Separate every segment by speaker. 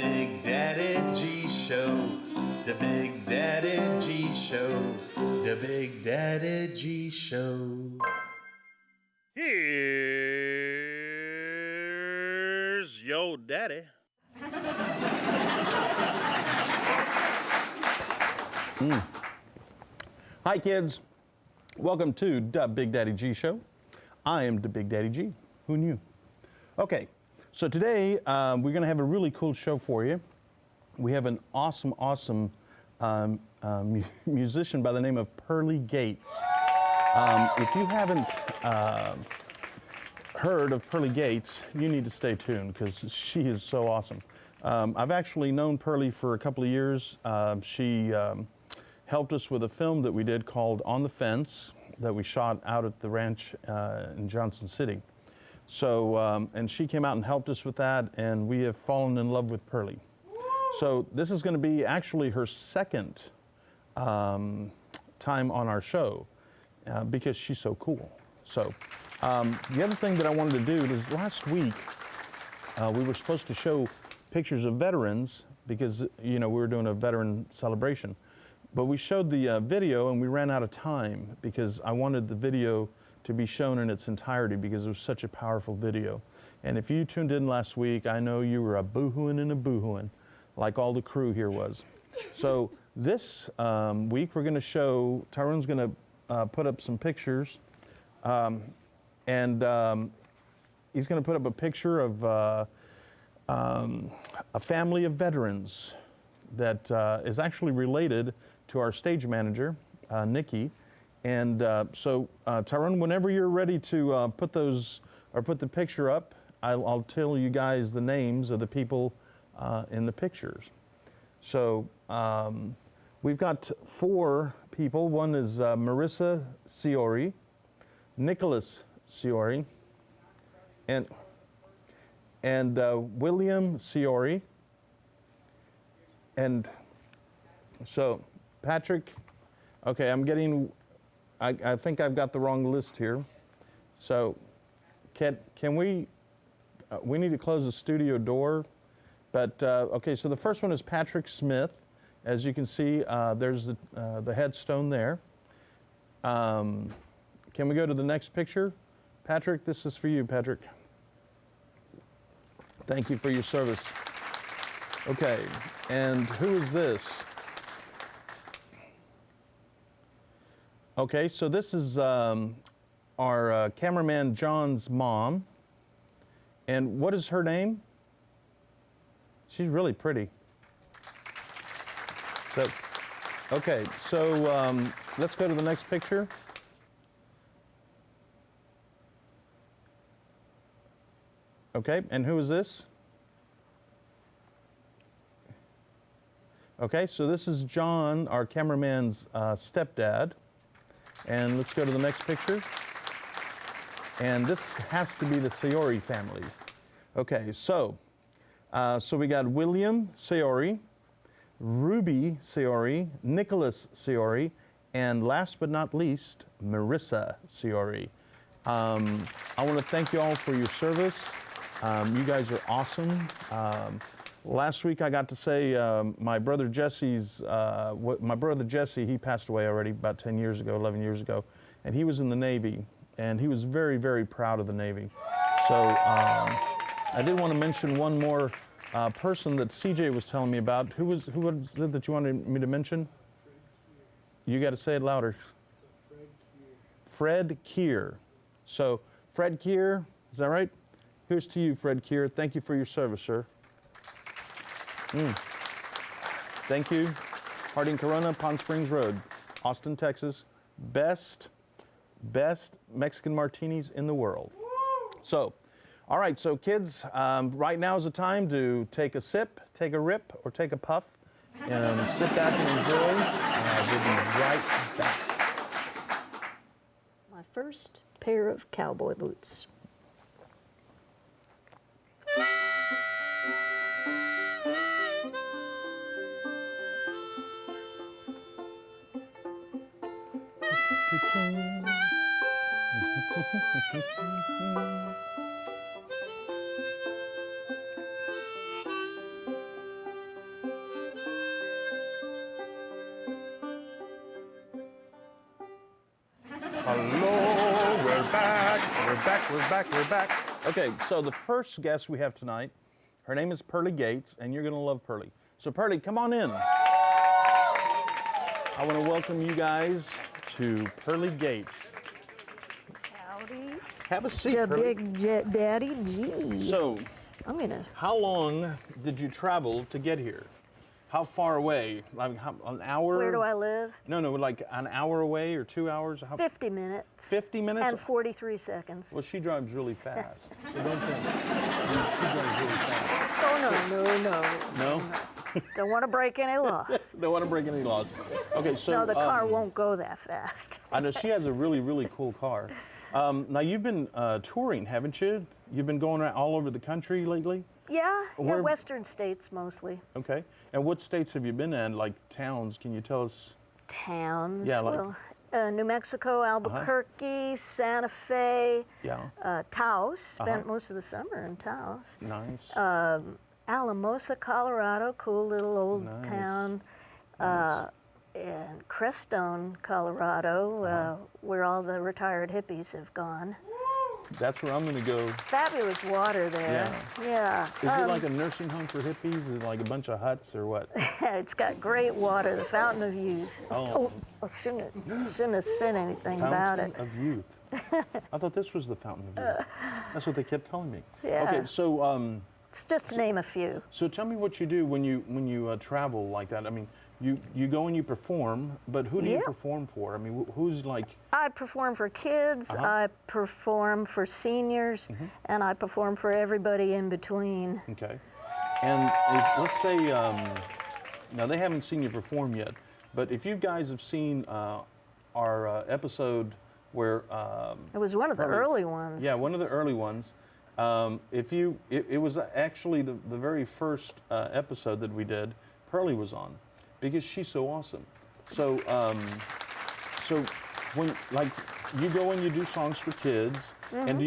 Speaker 1: Big Daddy G Show. The Big Daddy G Show. The Big Daddy G Show.
Speaker 2: Here's your daddy.
Speaker 3: Hi, kids. Welcome to the Big Daddy G Show. I am the Big Daddy G. Who knew? Okay, so today we're going to have a really cool show for you. We have an awesome musician by the name of Pearly Gates. If you haven't heard of Pearly Gates, you need to stay tuned because she is so awesome. I've actually known Pearly for a couple of years. She helped us with a film that we did called On the Fence that we shot out at the ranch in Johnson City. So, and she came out and helped us with that, and we have fallen in love with Pearly. So this is going to be actually her second time on our show because she's so cool. So the other thing that I wanted to do is last week we were supposed to show pictures of veterans because, you know, we were doing a veteran celebration. But we showed the video and we ran out of time because I wanted the video to be shown in its entirety because it was such a powerful video. And if you tuned in last week, I know you were a boo-hooing and a boo-hooing like all the crew here was. So this week we're going to show, Tyrone's going to put up some pictures and he's going to put up a picture of a family of veterans that is actually related to our stage manager, Nikki. And so Tyrone, whenever you're ready to put those, or put the picture up, I'll tell you guys the names of the people in the pictures. So we've got 4 people. One is Marissa Ciori, Nicholas Ciori, and William Ciori, and so Patrick, okay, I'm getting, I think I've got the wrong list here. So can we need to close the studio door, but okay, so the first one is Patrick Smith. As you can see, there's the headstone there. Can we go to the next picture? Patrick, this is for you, Patrick. Thank you for your service. Okay, and who is this? Okay, so this is our cameraman John's mom. And what is her name? She's really pretty. So, okay, so let's go to the next picture. Okay, and who is this? Okay, so this is John, our cameraman's stepdad. And let's go to the next picture. And this has to be the Ciori family. Okay, so we got William Ciori, Ruby Ciori, Nicholas Ciori, and last but not least, Marissa Ciori. I want to thank you all for your service. You guys are awesome. Last week I got to say my brother Jesse, he passed away already about 10 years ago, 11 years ago, and he was in the Navy, and he was very, very proud of the Navy. So I did want to mention one more person that CJ was telling me about. Who was it that you wanted me to mention? You got to say it louder. Fred Keir. So Fred Keir, is that right? Here's to you, Fred Keir. Thank you for your service, sir. Thank you. Harding Corona, Palm Springs Road, Austin, Texas. Best Mexican martinis in the world. So, all right, so kids, right now is the time to take a sip, take a rip, or take a puff, and sit back and enjoy. We'll be right back.
Speaker 4: My first pair of cowboy boots.
Speaker 3: Hello, we're back. We're back, we're back, we're back. Okay, so the first guest we have tonight, her name is Pearly Gates, and you're going to love Pearly. So, Pearly, come on in. I want to welcome you guys to Pearly Gates.
Speaker 4: Howdy.
Speaker 3: Have a seat,
Speaker 4: The
Speaker 3: Pearly.
Speaker 4: big daddy G.
Speaker 3: So,
Speaker 4: I'm gonna.
Speaker 3: how long did you travel to get here? How far away? Like an hour?
Speaker 4: Where do I live?
Speaker 3: No, like an hour away or 2 hours?
Speaker 4: 50 minutes.
Speaker 3: 50 minutes?
Speaker 4: And 43 seconds.
Speaker 3: Well, she drives really fast. So don't think. She drives really fast.
Speaker 4: Oh, no.
Speaker 3: No?
Speaker 4: Don't want to break any laws.
Speaker 3: Don't want to break any laws. Okay, so.
Speaker 4: No, the car won't go that fast.
Speaker 3: I know she has a really, really cool car. Now, you've been touring, haven't you? You've been going around all over the country lately?
Speaker 4: Yeah,
Speaker 3: Where-
Speaker 4: western states mostly.
Speaker 3: Okay. And what states have you been in, like towns? Can you tell us?
Speaker 4: Towns.
Speaker 3: Yeah, like-
Speaker 4: well, New Mexico, Albuquerque, Santa Fe,
Speaker 3: Yeah.
Speaker 4: Taos. Spent most of the summer in Taos.
Speaker 3: Nice.
Speaker 4: Alamosa, Colorado, cool little old
Speaker 3: Nice.
Speaker 4: town.
Speaker 3: Nice.
Speaker 4: And Crestone, Colorado, where all the retired hippies have gone.
Speaker 3: That's where I'm going to go.
Speaker 4: Fabulous water there. Yeah.
Speaker 3: Is it like a nursing home for hippies? Is it like a bunch of huts or what?
Speaker 4: It's got great water, the Fountain of Youth.
Speaker 3: Oh.
Speaker 4: I shouldn't have said anything about it.
Speaker 3: Fountain of Youth. I thought this was the Fountain of Youth. That's what they kept telling me.
Speaker 4: Yeah.
Speaker 3: Okay, so
Speaker 4: It's just to name a few.
Speaker 3: so tell me what you do when you travel like that. I mean, you go and you perform, but who do you
Speaker 4: Yeah.
Speaker 3: perform for? I mean, who's like?
Speaker 4: I perform for kids, I perform for seniors, and I perform for everybody in between.
Speaker 3: Okay. And let's say, now they haven't seen you perform yet, but if you guys have seen our episode where
Speaker 4: It was one of the
Speaker 3: Pearly-
Speaker 4: early ones.
Speaker 3: yeah, one of the early ones. It was actually the very first episode that we did. Pearly was on, because she's so awesome. So, so when like you go and you do songs for kids, and do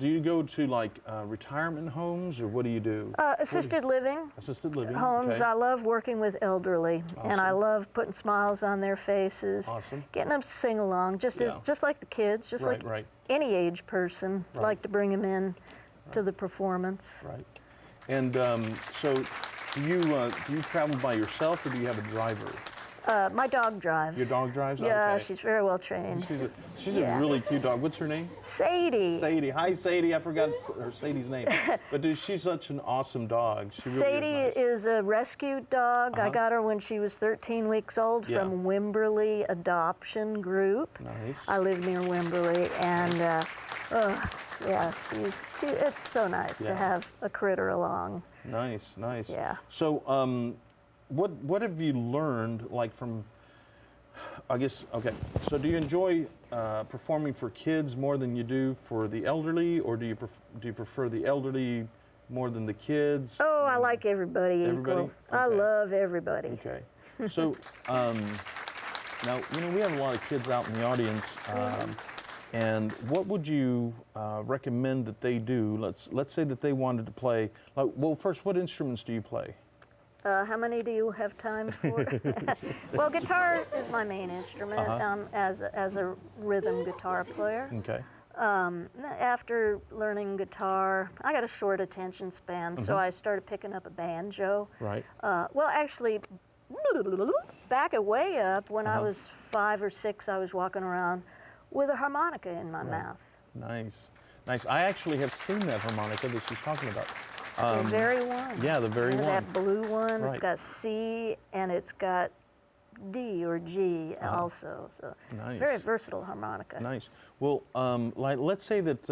Speaker 3: you go to like retirement homes, or what do you do?
Speaker 4: Assisted living
Speaker 3: Assisted living.
Speaker 4: homes.
Speaker 3: Okay.
Speaker 4: I love working with elderly, and I
Speaker 3: Awesome.
Speaker 4: love putting smiles on their faces.
Speaker 3: Awesome.
Speaker 4: Getting them to sing along, just
Speaker 3: Yeah.
Speaker 4: like the kids, just
Speaker 3: Right,
Speaker 4: like
Speaker 3: right.
Speaker 4: any age person.
Speaker 3: Right.
Speaker 4: Like to bring them in to the performance.
Speaker 3: Right. And so, do you travel by yourself, or do you have a driver?
Speaker 4: My dog drives.
Speaker 3: Your dog drives?
Speaker 4: Yeah,
Speaker 3: Okay.
Speaker 4: she's very well trained.
Speaker 3: She's
Speaker 4: Yeah.
Speaker 3: a really cute dog. What's her name?
Speaker 4: Sadie.
Speaker 3: Sadie. Hi, Sadie. I forgot Sadie's name. But dude, she's such an awesome dog. She really
Speaker 4: Sadie
Speaker 3: is nice.
Speaker 4: is a rescued dog. I got her when she was 13 weeks old
Speaker 3: Yeah.
Speaker 4: from Wimberley Adoption Group.
Speaker 3: Nice.
Speaker 4: I live near Wimberley, and yeah, it's so nice
Speaker 3: Yeah.
Speaker 4: to have a critter along.
Speaker 3: Nice, nice.
Speaker 4: Yeah.
Speaker 3: So, what have you learned, like from? I guess okay. So, do you enjoy performing for kids more than you do for the elderly, or do you prefer the elderly more than the kids?
Speaker 4: Oh, I like everybody equal.
Speaker 3: Everybody?
Speaker 4: I
Speaker 3: Okay.
Speaker 4: love everybody.
Speaker 3: Okay. So, now, we have a lot of kids out in the audience, and what would you recommend that they do? Let's say that they wanted to play, well, first, what instruments do you play?
Speaker 4: How many do you have time for? Well, guitar is my main instrument as a rhythm guitar player.
Speaker 3: Okay.
Speaker 4: After learning guitar, I got a short attention span, so I started picking up a banjo.
Speaker 3: Right.
Speaker 4: Well, actually, back it way up when I was 5 or 6, I was walking around with a harmonica in my mouth.
Speaker 3: Nice. Nice. I actually have seen that harmonica that she's talking about.
Speaker 4: The very one.
Speaker 3: Yeah, the very one.
Speaker 4: That blue one.
Speaker 3: Right.
Speaker 4: It's got C and it's got D or G also. So
Speaker 3: Nice.
Speaker 4: very versatile harmonica.
Speaker 3: Nice. Well, let's say that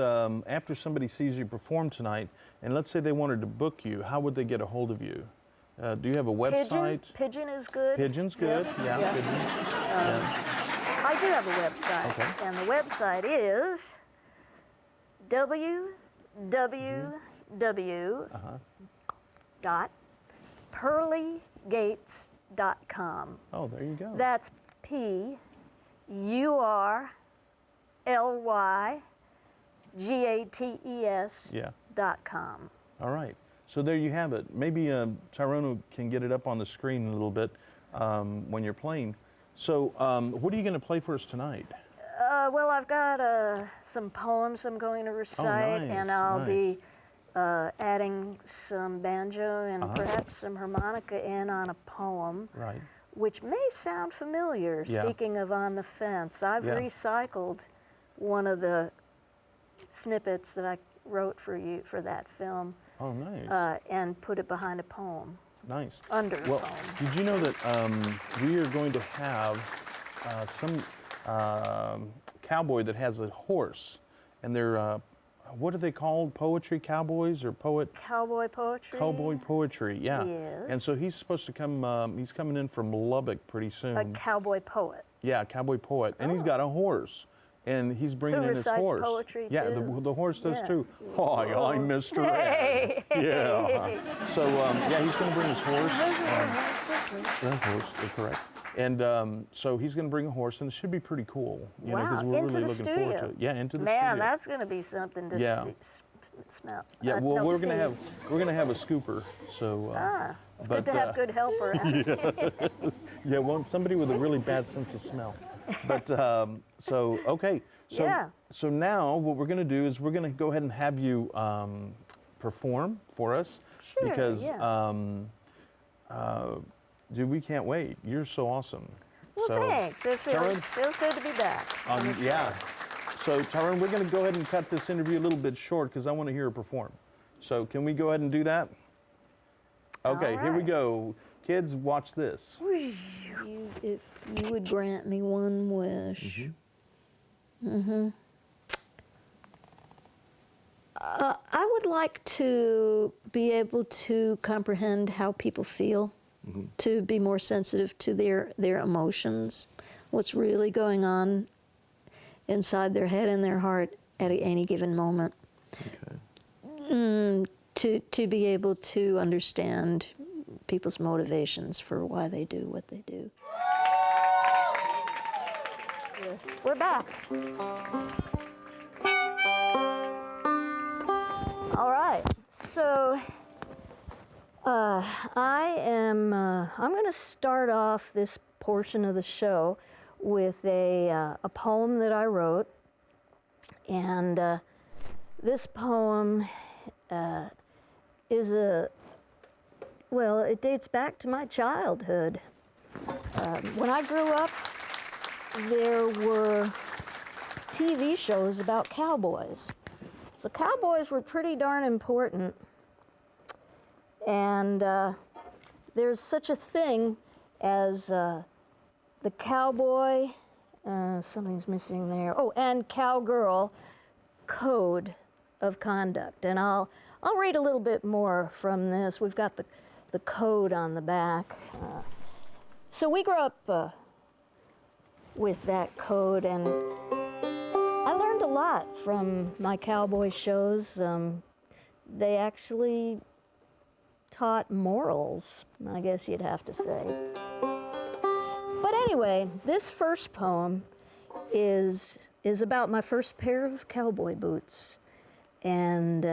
Speaker 3: after somebody sees you perform tonight, and let's say they wanted to book you, how would they get a hold of you? Do you have a website?
Speaker 4: Pigeon is good.
Speaker 3: Pigeon's good. Yeah,
Speaker 4: Yeah.
Speaker 3: Pigeon.
Speaker 4: I do have a website,
Speaker 3: Okay.
Speaker 4: and the website is www.pearlygates.com.
Speaker 3: Oh, there you go.
Speaker 4: That's PURLYGATES
Speaker 3: Yeah.
Speaker 4: .com.
Speaker 3: All right. So there you have it. Maybe Tyrone can get it up on the screen a little bit when you're playing. So what are you going to play for us tonight?
Speaker 4: Well, I've got some poems I'm going to recite, and I'll be adding some banjo and perhaps some harmonica in on a poem,
Speaker 3: Right.
Speaker 4: which may sound familiar.
Speaker 3: Yeah.
Speaker 4: Speaking of On the Fence, I've recycled one of the snippets that I wrote for you for that film.
Speaker 3: Oh, nice.
Speaker 4: And put it behind a poem.
Speaker 3: Nice.
Speaker 4: Under a
Speaker 3: Well,
Speaker 4: poem.
Speaker 3: did you know that we are going to have some cowboy that has a horse, and they're what are they called? Poetry cowboys or
Speaker 4: Cowboy poetry?
Speaker 3: Cowboy poetry, yeah.
Speaker 4: Yes.
Speaker 3: And so he's supposed to come, he's coming in from Lubbock pretty soon.
Speaker 4: A cowboy poet.
Speaker 3: Yeah, cowboy poet. And he's got a horse. And he's bringing
Speaker 4: Who
Speaker 3: in his
Speaker 4: recites
Speaker 3: horse.
Speaker 4: poetry,
Speaker 3: yeah,
Speaker 4: too.
Speaker 3: the horse does
Speaker 4: Yeah.
Speaker 3: too. Hi, I'm Mr. Ed. Yeah. So, yeah, he's going to bring his horse. Horse, correct. And so he's going to bring a horse, and it should be pretty cool. You know,
Speaker 4: Wow,
Speaker 3: because we're
Speaker 4: into
Speaker 3: really
Speaker 4: the
Speaker 3: looking forward to
Speaker 4: studio.
Speaker 3: it. Yeah, into the
Speaker 4: Man,
Speaker 3: studio.
Speaker 4: that's going to be something to
Speaker 3: Yeah.
Speaker 4: smell.
Speaker 3: Yeah, well,
Speaker 4: no,
Speaker 3: we're
Speaker 4: see.
Speaker 3: gonna have a scooper. So.
Speaker 4: It's good to have good help around.
Speaker 3: Yeah, well, somebody with a really bad sense of smell. But so okay, so
Speaker 4: Yeah.
Speaker 3: so now what we're gonna do is we're gonna go ahead and have you perform for us
Speaker 4: Sure,
Speaker 3: because
Speaker 4: yeah.
Speaker 3: dude, we can't wait. You're so awesome.
Speaker 4: Well,
Speaker 3: so,
Speaker 4: thanks. It
Speaker 3: Tyrone,
Speaker 4: feels good to be back.
Speaker 3: yeah. So Tyrone, we're gonna go ahead and cut this interview a little bit short because I want to hear her perform. So can we go ahead and do that? Okay, here we
Speaker 4: right.
Speaker 3: go. Kids, watch this.
Speaker 4: If you would grant me one wish. I would like to be able to comprehend how people feel, to be more sensitive to their emotions, what's really going on inside their head and their heart at any given moment.
Speaker 3: Okay.
Speaker 4: To be able to understand people's motivations for why they do what they do. We're back. All right, so I'm going to start off this portion of the show with a poem that I wrote, and this poem it dates back to my childhood. When I grew up, there were TV shows about cowboys. So cowboys were pretty darn important. And there's such a thing as the cowboy, something's missing there, and cowgirl code of conduct. And I'll read a little bit more from this. We've got the code on the back. So we grew up with that code, and I learned a lot from my cowboy shows. They actually taught morals, I guess you'd have to say. But anyway, this first poem is about my first pair of cowboy boots, and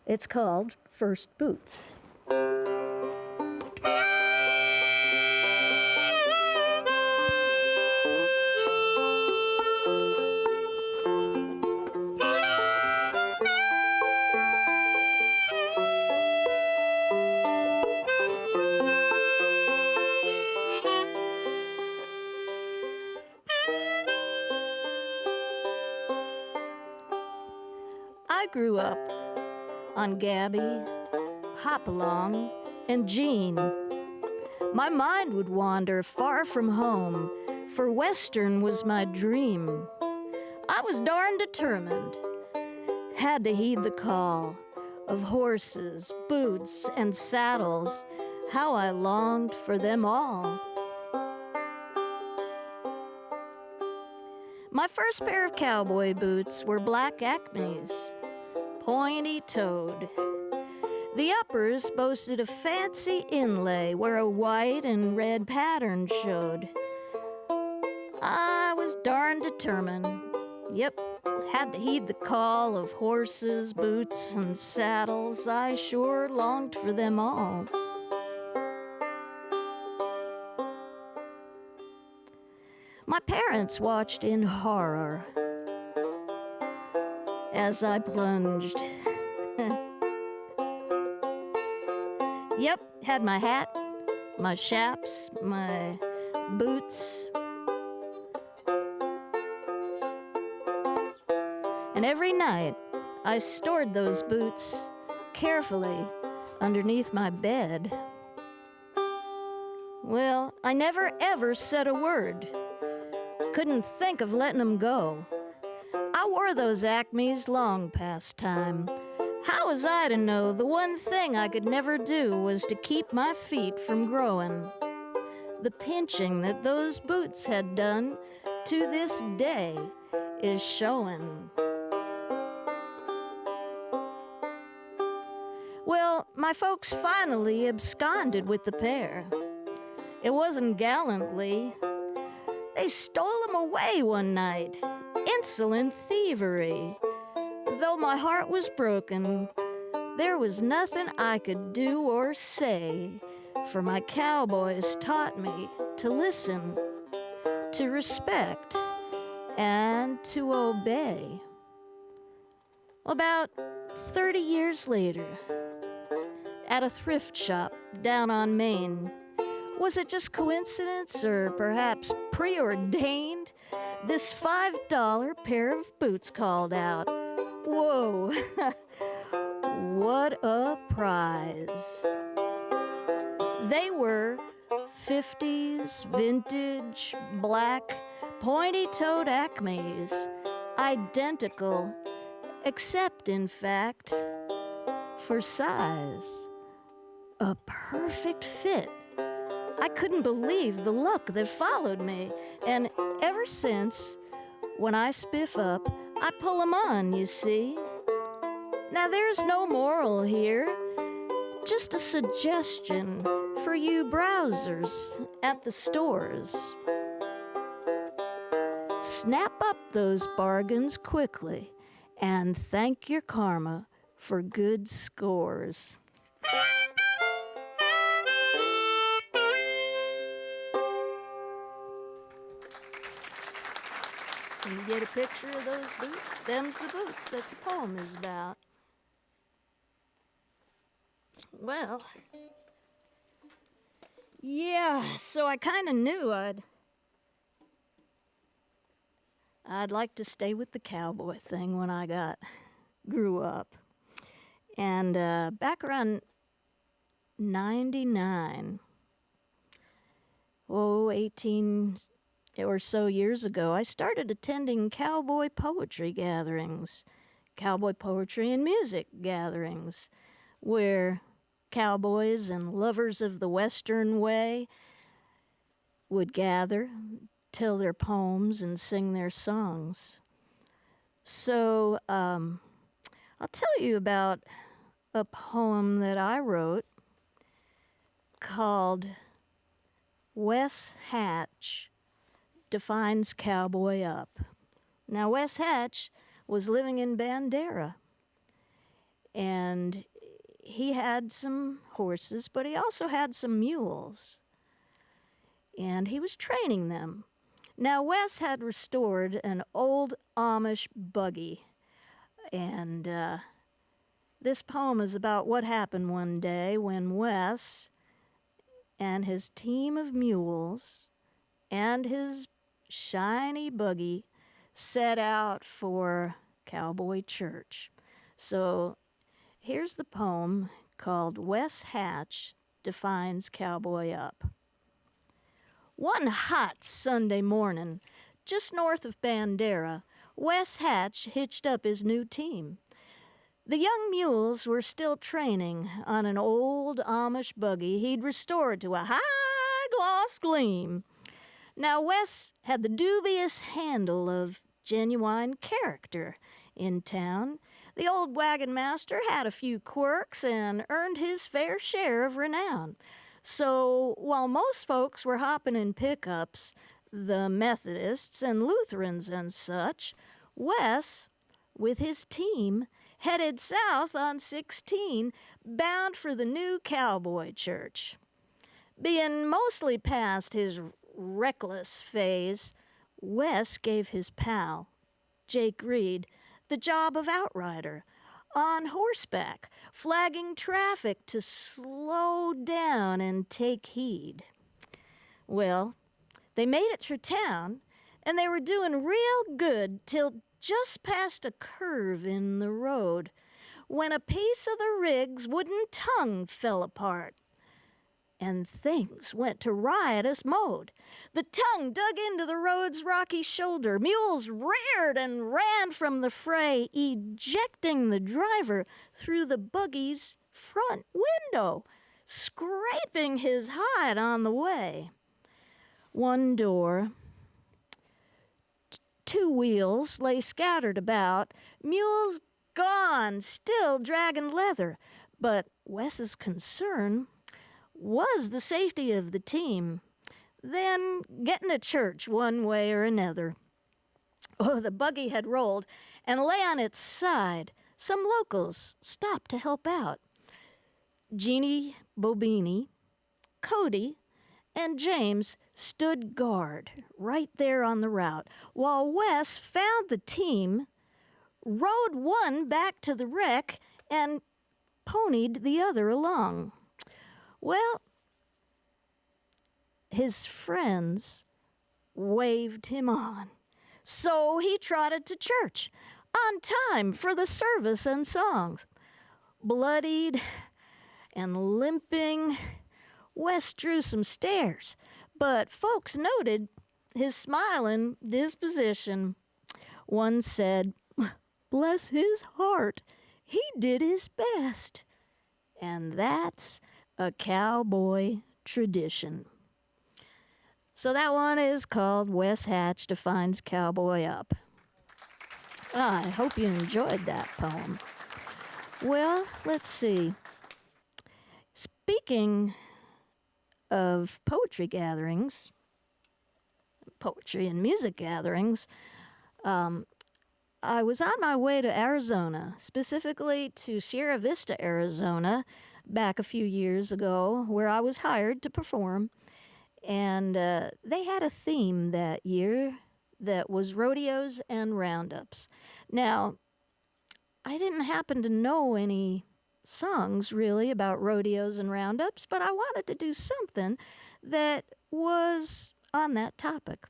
Speaker 4: it's called First Boots. I grew up on Gabby, Hopalong, and Jean. My mind would wander far from home, for Western was my dream. I was darn determined, had to heed the call of horses, boots, and saddles. How I longed for them all. My first pair of cowboy boots were black Acme's, pointy-toed. The uppers boasted a fancy inlay where a white and red pattern showed. I was darn determined. Yep, had to heed the call of horses, boots, and saddles. I sure longed for them all. My parents watched in horror as I plunged. Yep, had my hat, my chaps, my boots. And every night, I stored those boots carefully underneath my bed. Well, I never ever said a word. Couldn't think of letting them go. I wore those Acmes long past time. How was I to know the one thing I could never do was to keep my feet from growing? The pinching that those boots had done to this day is showing. Well, my folks finally absconded with the pair. It wasn't gallantly. They stole them away one night. Insolent thievery. Though my heart was broken, there was nothing I could do or say, for my cowboys taught me to listen, to respect, and to obey. About 30 years later, at a thrift shop down on Main, was it just coincidence or perhaps preordained? This $5 pair of boots called out. Whoa, what a prize. They were 50s, vintage, black, pointy-toed Acmes, identical, except in fact, for size. A perfect fit. I couldn't believe the luck that followed me, and ever since, when I spiff up, I pull 'em on, you see. Now there's no moral here, just a suggestion for you browsers at the stores. Snap up those bargains quickly and thank your karma for good scores. Can you get a picture of those boots? Them's the boots that the poem is about. Well, yeah, so I kind of knew I'd like to stay with the cowboy thing when I grew up. And back around 99, 18 or so years ago, I started attending cowboy poetry gatherings, cowboy poetry and music gatherings, where cowboys and lovers of the Western way would gather, tell their poems, and sing their songs. So I'll tell you about a poem that I wrote called Wes Hatch Defines Cowboy Up. Now, Wes Hatch was living in Bandera, and he had some horses, but he also had some mules, and he was training them. Now, Wes had restored an old Amish buggy, and this poem is about what happened one day when Wes and his team of mules and his shiny buggy set out for cowboy church. So here's the poem called Wes Hatch Defines Cowboy Up. One hot Sunday morning, just north of Bandera, Wes Hatch hitched up his new team. The young mules were still training on an old Amish buggy he'd restored to a high-gloss gleam. Now, Wes had the dubious handle of genuine character in town. The old wagon master had a few quirks and earned his fair share of renown. So while most folks were hopping in pickups, the Methodists and Lutherans and such, Wes, with his team, headed south on 16, bound for the new cowboy church. Being mostly past his reckless phase, Wes gave his pal, Jake Reed, the job of outrider, on horseback, flagging traffic to slow down and take heed. Well, they made it through town, and they were doing real good till just past a curve in the road, when a piece of the rig's wooden tongue fell apart, and things went to riotous mode. The tongue dug into the road's rocky shoulder. Mules reared and ran from the fray, ejecting the driver through the buggy's front window, scraping his hide on the way. One door, two wheels lay scattered about, mules gone, still dragging leather. But Wes's concern was the safety of the team, then getting to church one way or another. Oh, the buggy had rolled and lay on its side. Some locals stopped to help out. Jeannie Bobini, Cody, and James stood guard right there on the route, while Wes found the team, rode one back to the wreck, and ponied the other along. Well, his friends waved him on, so he trotted to church on time for the service and songs. Bloodied and limping, Wes drew some stares, but folks noted his smiling disposition. One said, "Bless his heart, he did his best." And that's a cowboy tradition. So that one is called Wes Hatch Defines Cowboy Up. I hope you enjoyed that poem. Well, let's see. Speaking of poetry gatherings, poetry and music gatherings, I was on my way to Arizona, specifically to Sierra Vista, Arizona, back a few years ago, where I was hired to perform. And they had a theme that year that was rodeos and roundups. Now, I didn't happen to know any songs really about rodeos and roundups, but I wanted to do something that was on that topic.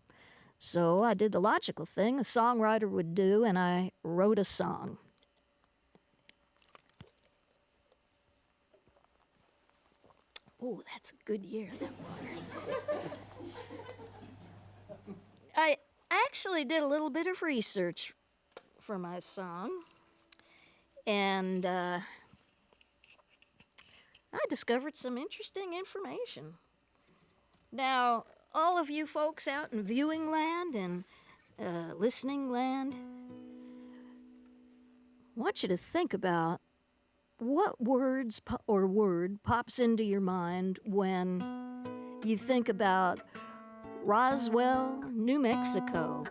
Speaker 4: So I did the logical thing a songwriter would do, and I wrote a song. Oh, that's a good year, that water. I actually did a little bit of research for my song, and I discovered some interesting information. Now, all of you folks out in viewing land and listening land, I want you to think about what words or word pops into your mind when you think about Roswell, New Mexico.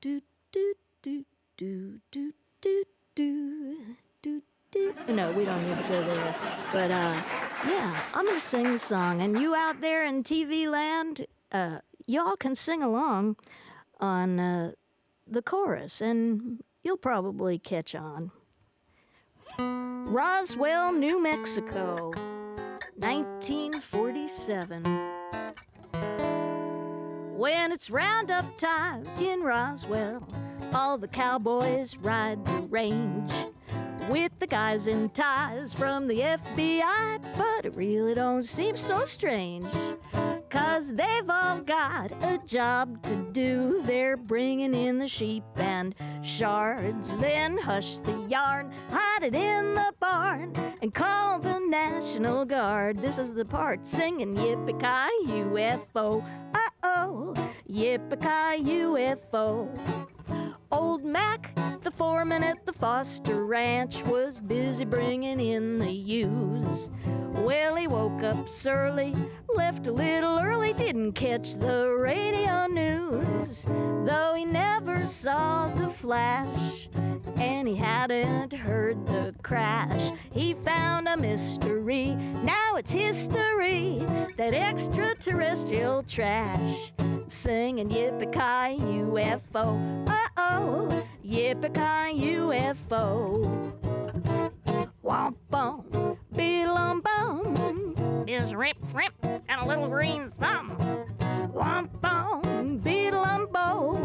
Speaker 4: Do do do do do do do do do. No, we don't need to go there. But yeah, I'm gonna sing the song, and you out there in TV land, y'all can sing along on the chorus, and you'll probably catch on. Roswell, New Mexico, 1947. When it's roundup time in Roswell, all the cowboys ride the range with the guys in ties from the FBI, but it really don't seem so strange, 'cause they've all got a job to do. They're bringing in the sheep and shards, then hush the yarn, hide it in the barn, and call the National Guard. This is the part singing yippee-ki-UFO, uh-oh, yippee-ki-UFO. Old Mac, the foreman at the Foster Ranch, was busy bringing in the ewes. Well, he woke up surly, left a little early, didn't catch the radio news. Though he never saw the flash, and he hadn't heard the crash. He found a mystery, now it's history, that extraterrestrial trash. Singing yippee-ki-yay UFO, uh-oh, yippee-ki-yay UFO. Womp bum, be-lum bum, is rip rip and a little green thumb. Womp bum, be-lum bo.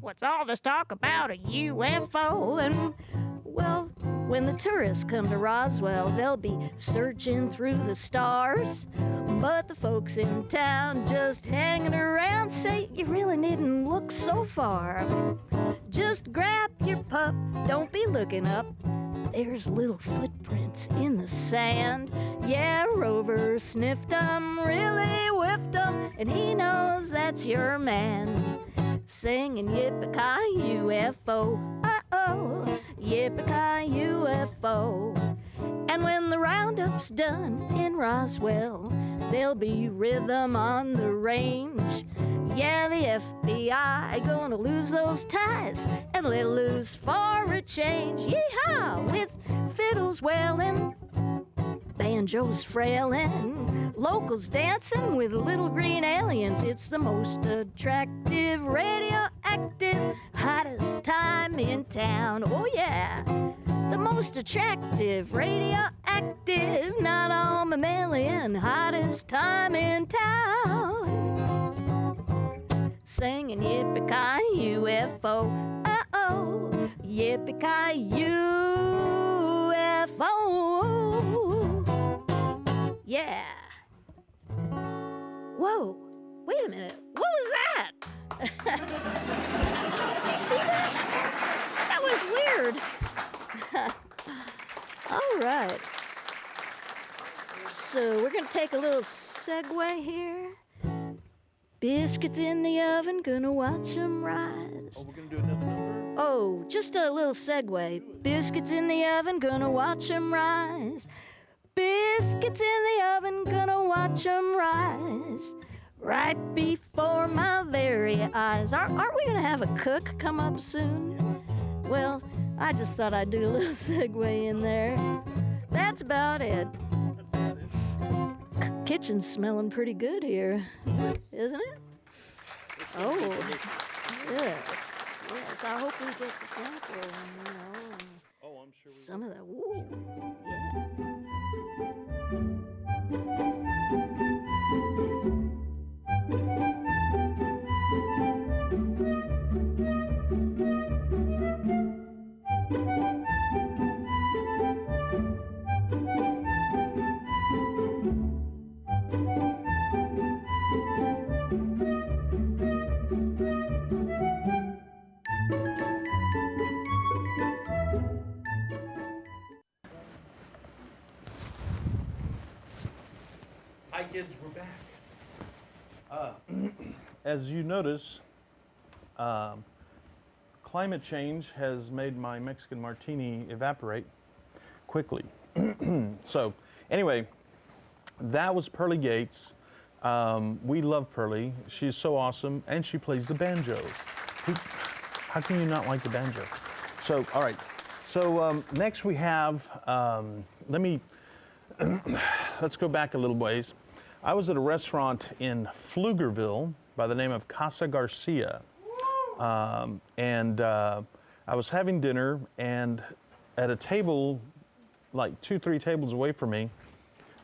Speaker 4: What's all this talk about a UFO? And well, when the tourists come to Roswell, they'll be searching through the stars. But the folks in town just hanging around say you really needn't look so far. Just grab your pup, don't be looking up. There's little footprints in the sand. Yeah, Rover sniffed 'em, really whiffed 'em, and he knows that's your man. Singing yippee-ki-yay UFO, uh-oh, yippee-ki-yay UFO. And when the roundup's done in Roswell, there'll be rhythm on the range. Yeah, the FBI gonna lose those ties and let loose for a change. Yeehaw! With fiddles wailing, banjos frailing, locals dancing with little green aliens. It's the most attractive, radioactive, hottest time in town. Oh yeah, the most attractive, radioactive, not all mammalian, hottest time in town. Singing yippee-ki-yay UFO, uh-oh, yippee-ki-yay UFO. Yeah. Whoa, wait a minute, what was that? Did you see that? That was weird. All right. So we're gonna take a little segue here. Biscuits in the oven, gonna watch 'em rise.
Speaker 1: Oh, we're gonna do another number?
Speaker 4: Oh, just a little segue. Biscuits in the oven, gonna watch 'em rise. Biscuits in the oven, gonna watch 'em rise. Right before my very eyes. Aren't we gonna have a cook come up soon? Well, I just thought I'd do a little segue in there. That's about it. Kitchen's smelling pretty good here, isn't it? Oh, good. Yes, I hope we get to sample, you know,
Speaker 1: Oh, I'm sure we
Speaker 4: some of that. Ooh, yeah.
Speaker 1: Hi kids, we're back.
Speaker 3: As you notice, climate change has made my Mexican martini evaporate quickly. So anyway, that was Pearly Gates. We love Pearly. She's so awesome, and she plays the banjo. How can you not like the banjo? So, all right. So next we have, let's go back a little ways. I was at a restaurant in Pflugerville by the name of Casa Garcia. And I was having dinner, and at a table, like 2-3 tables away from me,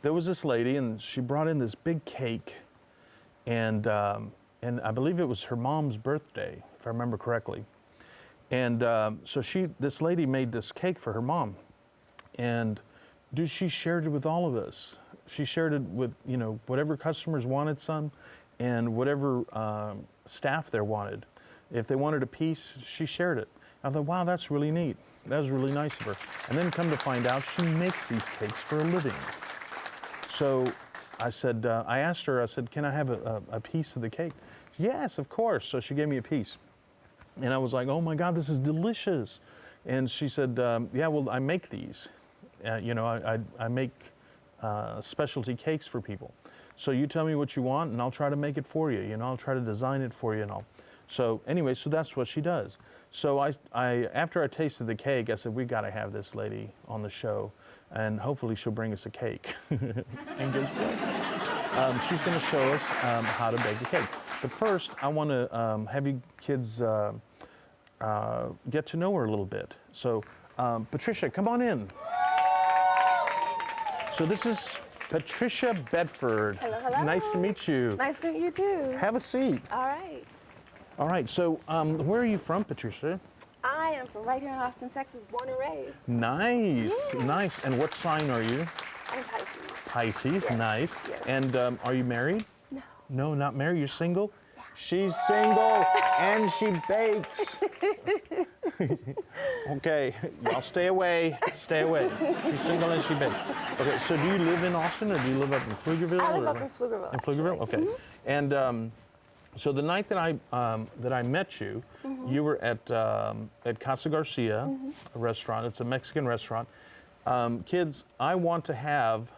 Speaker 3: there was this lady, and she brought in this big cake. And I believe it was her mom's birthday, if I remember correctly. And so this lady made this cake for her mom. And she shared it with all of us. She shared it with, you know, whatever customers wanted some, and whatever staff there wanted. If they wanted a piece, she shared it. I thought, wow, that's really neat. That was really nice of her. And then come to find out, she makes these cakes for a living. So I said, I asked her, I said, can I have a piece of the cake? Yes, of course. So she gave me a piece. And I was like, oh my God, this is delicious. And she said, yeah, well, I make these. You know, I make specialty cakes for people. So you tell me what you want, and I'll try to make it for you. You know, I'll try to design it for you, and So anyway, so that's what she does. So after I tasted the cake, I said, we got to have this lady on the show, and hopefully she'll bring us a cake. And guess what? She's going to show us how to bake a cake. But first, I want to have you kids get to know her a little bit. So Patricia, come on in. So this is Patricia Bedford.
Speaker 5: Hello, hello.
Speaker 3: Nice to meet you.
Speaker 5: Nice to meet you too.
Speaker 3: Have a seat.
Speaker 5: All right.
Speaker 3: All right, so where are you from, Patricia?
Speaker 5: I am from right here in Austin, Texas, born and raised.
Speaker 3: Nice,
Speaker 5: Yeah.
Speaker 3: nice. And what sign are you?
Speaker 5: I'm Pisces.
Speaker 3: Pisces,
Speaker 5: Yes,
Speaker 3: nice.
Speaker 5: yes.
Speaker 3: And are you married?
Speaker 5: No.
Speaker 3: No, not married. You're single? She's single and she bakes. Okay, y'all stay away. Stay away. She's single and she bakes. Okay, so do you live in Austin or do you live up in Pflugerville?
Speaker 5: I live
Speaker 3: or
Speaker 5: up in Pflugerville.
Speaker 3: In Pflugerville?
Speaker 5: actually.
Speaker 3: Okay. And so the night that I met you, you were at Casa Garcia, a restaurant. It's a Mexican restaurant. Kids, I want to have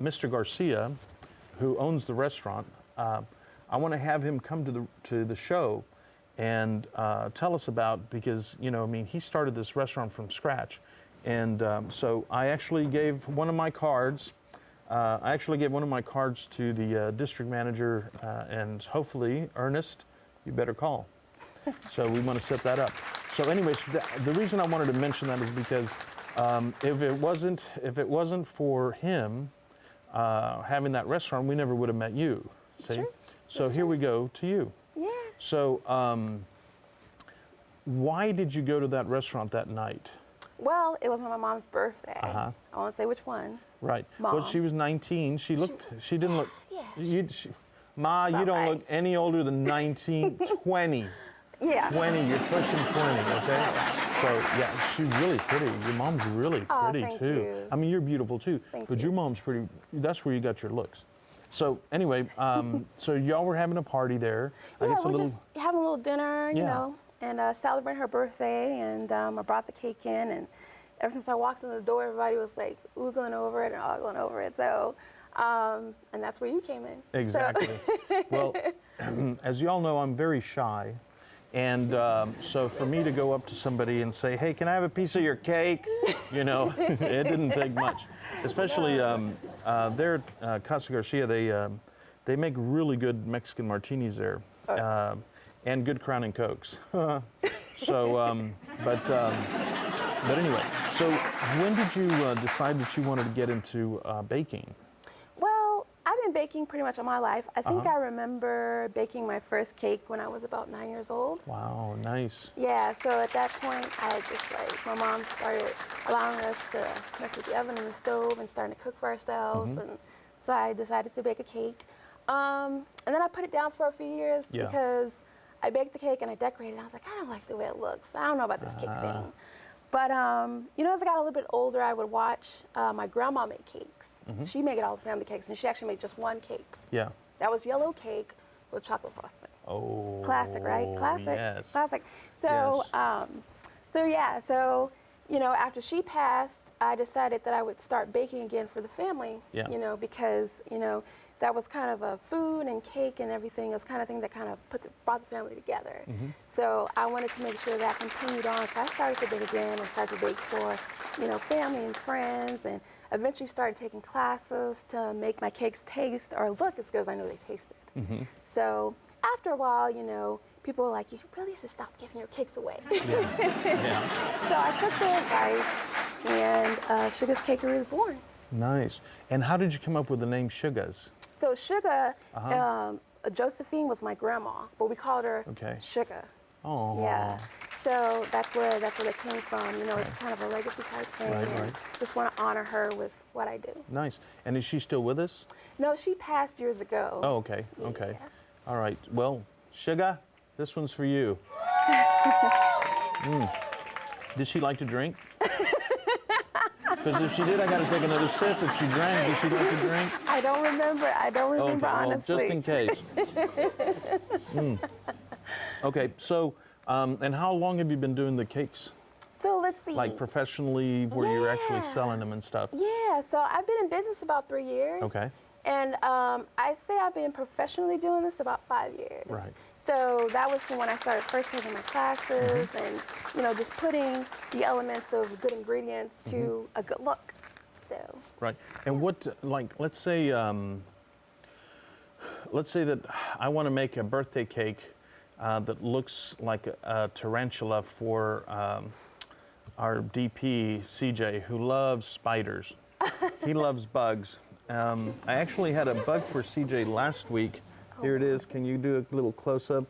Speaker 3: Mr. Garcia, who owns the restaurant. I want to have him come to the show and tell us about, because I mean, he started this restaurant from scratch, and so I actually gave one of my cards. To the district manager, and hopefully, Ernest, you better call. So we want to set that up. So anyways, the reason I wanted to mention that is because if it wasn't for him having that restaurant, we never would have met you. See?
Speaker 5: Sure.
Speaker 3: So here we go to you.
Speaker 5: Yeah.
Speaker 3: So why did you go to that restaurant that night?
Speaker 5: Well, it was my mom's birthday.
Speaker 3: Uh-huh.
Speaker 5: I won't say which one.
Speaker 3: Right.
Speaker 5: Mom.
Speaker 3: Well, she was 19. She didn't look.
Speaker 5: Yeah.
Speaker 3: Ma, you
Speaker 5: About
Speaker 3: don't
Speaker 5: right.
Speaker 3: look any older than 19, 20.
Speaker 5: Yeah.
Speaker 3: 20, you're pushing 20, okay? So, yeah, she's really pretty. Your mom's really
Speaker 5: Oh,
Speaker 3: pretty,
Speaker 5: thank
Speaker 3: too.
Speaker 5: you.
Speaker 3: I mean, you're beautiful, too.
Speaker 5: Thank
Speaker 3: but
Speaker 5: you.
Speaker 3: your mom's pretty, that's where you got your looks. So, anyway, so y'all were having a party there. I
Speaker 5: Yeah,
Speaker 3: guess a
Speaker 5: we're
Speaker 3: little,
Speaker 5: just having a little dinner, you
Speaker 3: Yeah.
Speaker 5: know, and celebrating her birthday. And I brought the cake in, and ever since I walked in the door, everybody was like oogling over it and ogling over it. So, and that's where you came in.
Speaker 3: exactly.
Speaker 5: So,
Speaker 3: Well, as y'all know, I'm very shy. And so for me to go up to somebody and say, hey, can I have a piece of your cake? It didn't take much. Especially there at Casa Garcia, they make really good Mexican martinis there, and good Crown and Cokes. So, but anyway, so when did you decide that you wanted to get into baking?
Speaker 5: well, I've been baking pretty much all my life. I think I remember baking my first cake when I was about 9 years old.
Speaker 3: Wow, nice.
Speaker 5: Yeah, so at that point, I just my mom started allowing us to mess with the oven and the stove and starting to cook for ourselves. And so I decided to bake a cake. And then I put it down for a few years
Speaker 3: Yeah.
Speaker 5: because I baked the cake and I decorated it. I was like, I don't like the way it looks. I don't know about this cake thing. But, as I got a little bit older, I would watch my grandma make cakes. She made all the family cakes, and she actually made just one cake.
Speaker 3: Yeah.
Speaker 5: That was yellow cake with chocolate frosting.
Speaker 3: Oh.
Speaker 5: Classic, right? Classic.
Speaker 3: Yes.
Speaker 5: Classic. So,
Speaker 3: Yes.
Speaker 5: so after she passed, I decided that I would start baking again for the family.
Speaker 3: Yeah.
Speaker 5: Because that was kind of a food and cake and everything. It was kind of thing that kind of brought the family together. So I wanted to make sure that continued on. So I started to bake again and started to bake for family and friends, and eventually started taking classes to make my cakes taste or look as good as I know they tasted. So after a while, people were like, you really should stop giving your cakes away.
Speaker 3: Yeah.
Speaker 5: So I took their advice, and Sugas Cakery was born.
Speaker 3: Nice. And how did you come up with the name Sugas?
Speaker 5: So Sugar, Josephine was my grandma, but we called her Sugar.
Speaker 3: Oh.
Speaker 5: Yeah. So that's where that came from. It's kind of a legacy type thing.
Speaker 3: Right,
Speaker 5: and
Speaker 3: right.
Speaker 5: just want to honor her with what I do.
Speaker 3: Nice. And is she still with us?
Speaker 5: No, she passed years ago.
Speaker 3: Oh, okay. Okay.
Speaker 5: Yeah.
Speaker 3: All right. Well, Sugar, this one's for you. Did she like to drink? Because if she did, I got to take another sip. If she drank, did she like to drink?
Speaker 5: I don't remember.
Speaker 3: Okay, well,
Speaker 5: honestly.
Speaker 3: just in case. Okay, so, and how long have you been doing the cakes?
Speaker 5: So let's see.
Speaker 3: Like professionally, where you're actually
Speaker 5: Yeah.
Speaker 3: selling them and stuff?
Speaker 5: Yeah, so I've been in business about 3 years.
Speaker 3: Okay.
Speaker 5: And I say I've been professionally doing this about 5 years.
Speaker 3: Right.
Speaker 5: So that was when I started first taking my classes and, you know, just putting the elements of good ingredients to a good look. So.
Speaker 3: Right. And what, like, let's say that I want to make a birthday cake that looks like a tarantula for our DP, CJ, who loves spiders. He loves bugs. I actually had a bug for CJ last week. Here it is. Can you do a little close-up?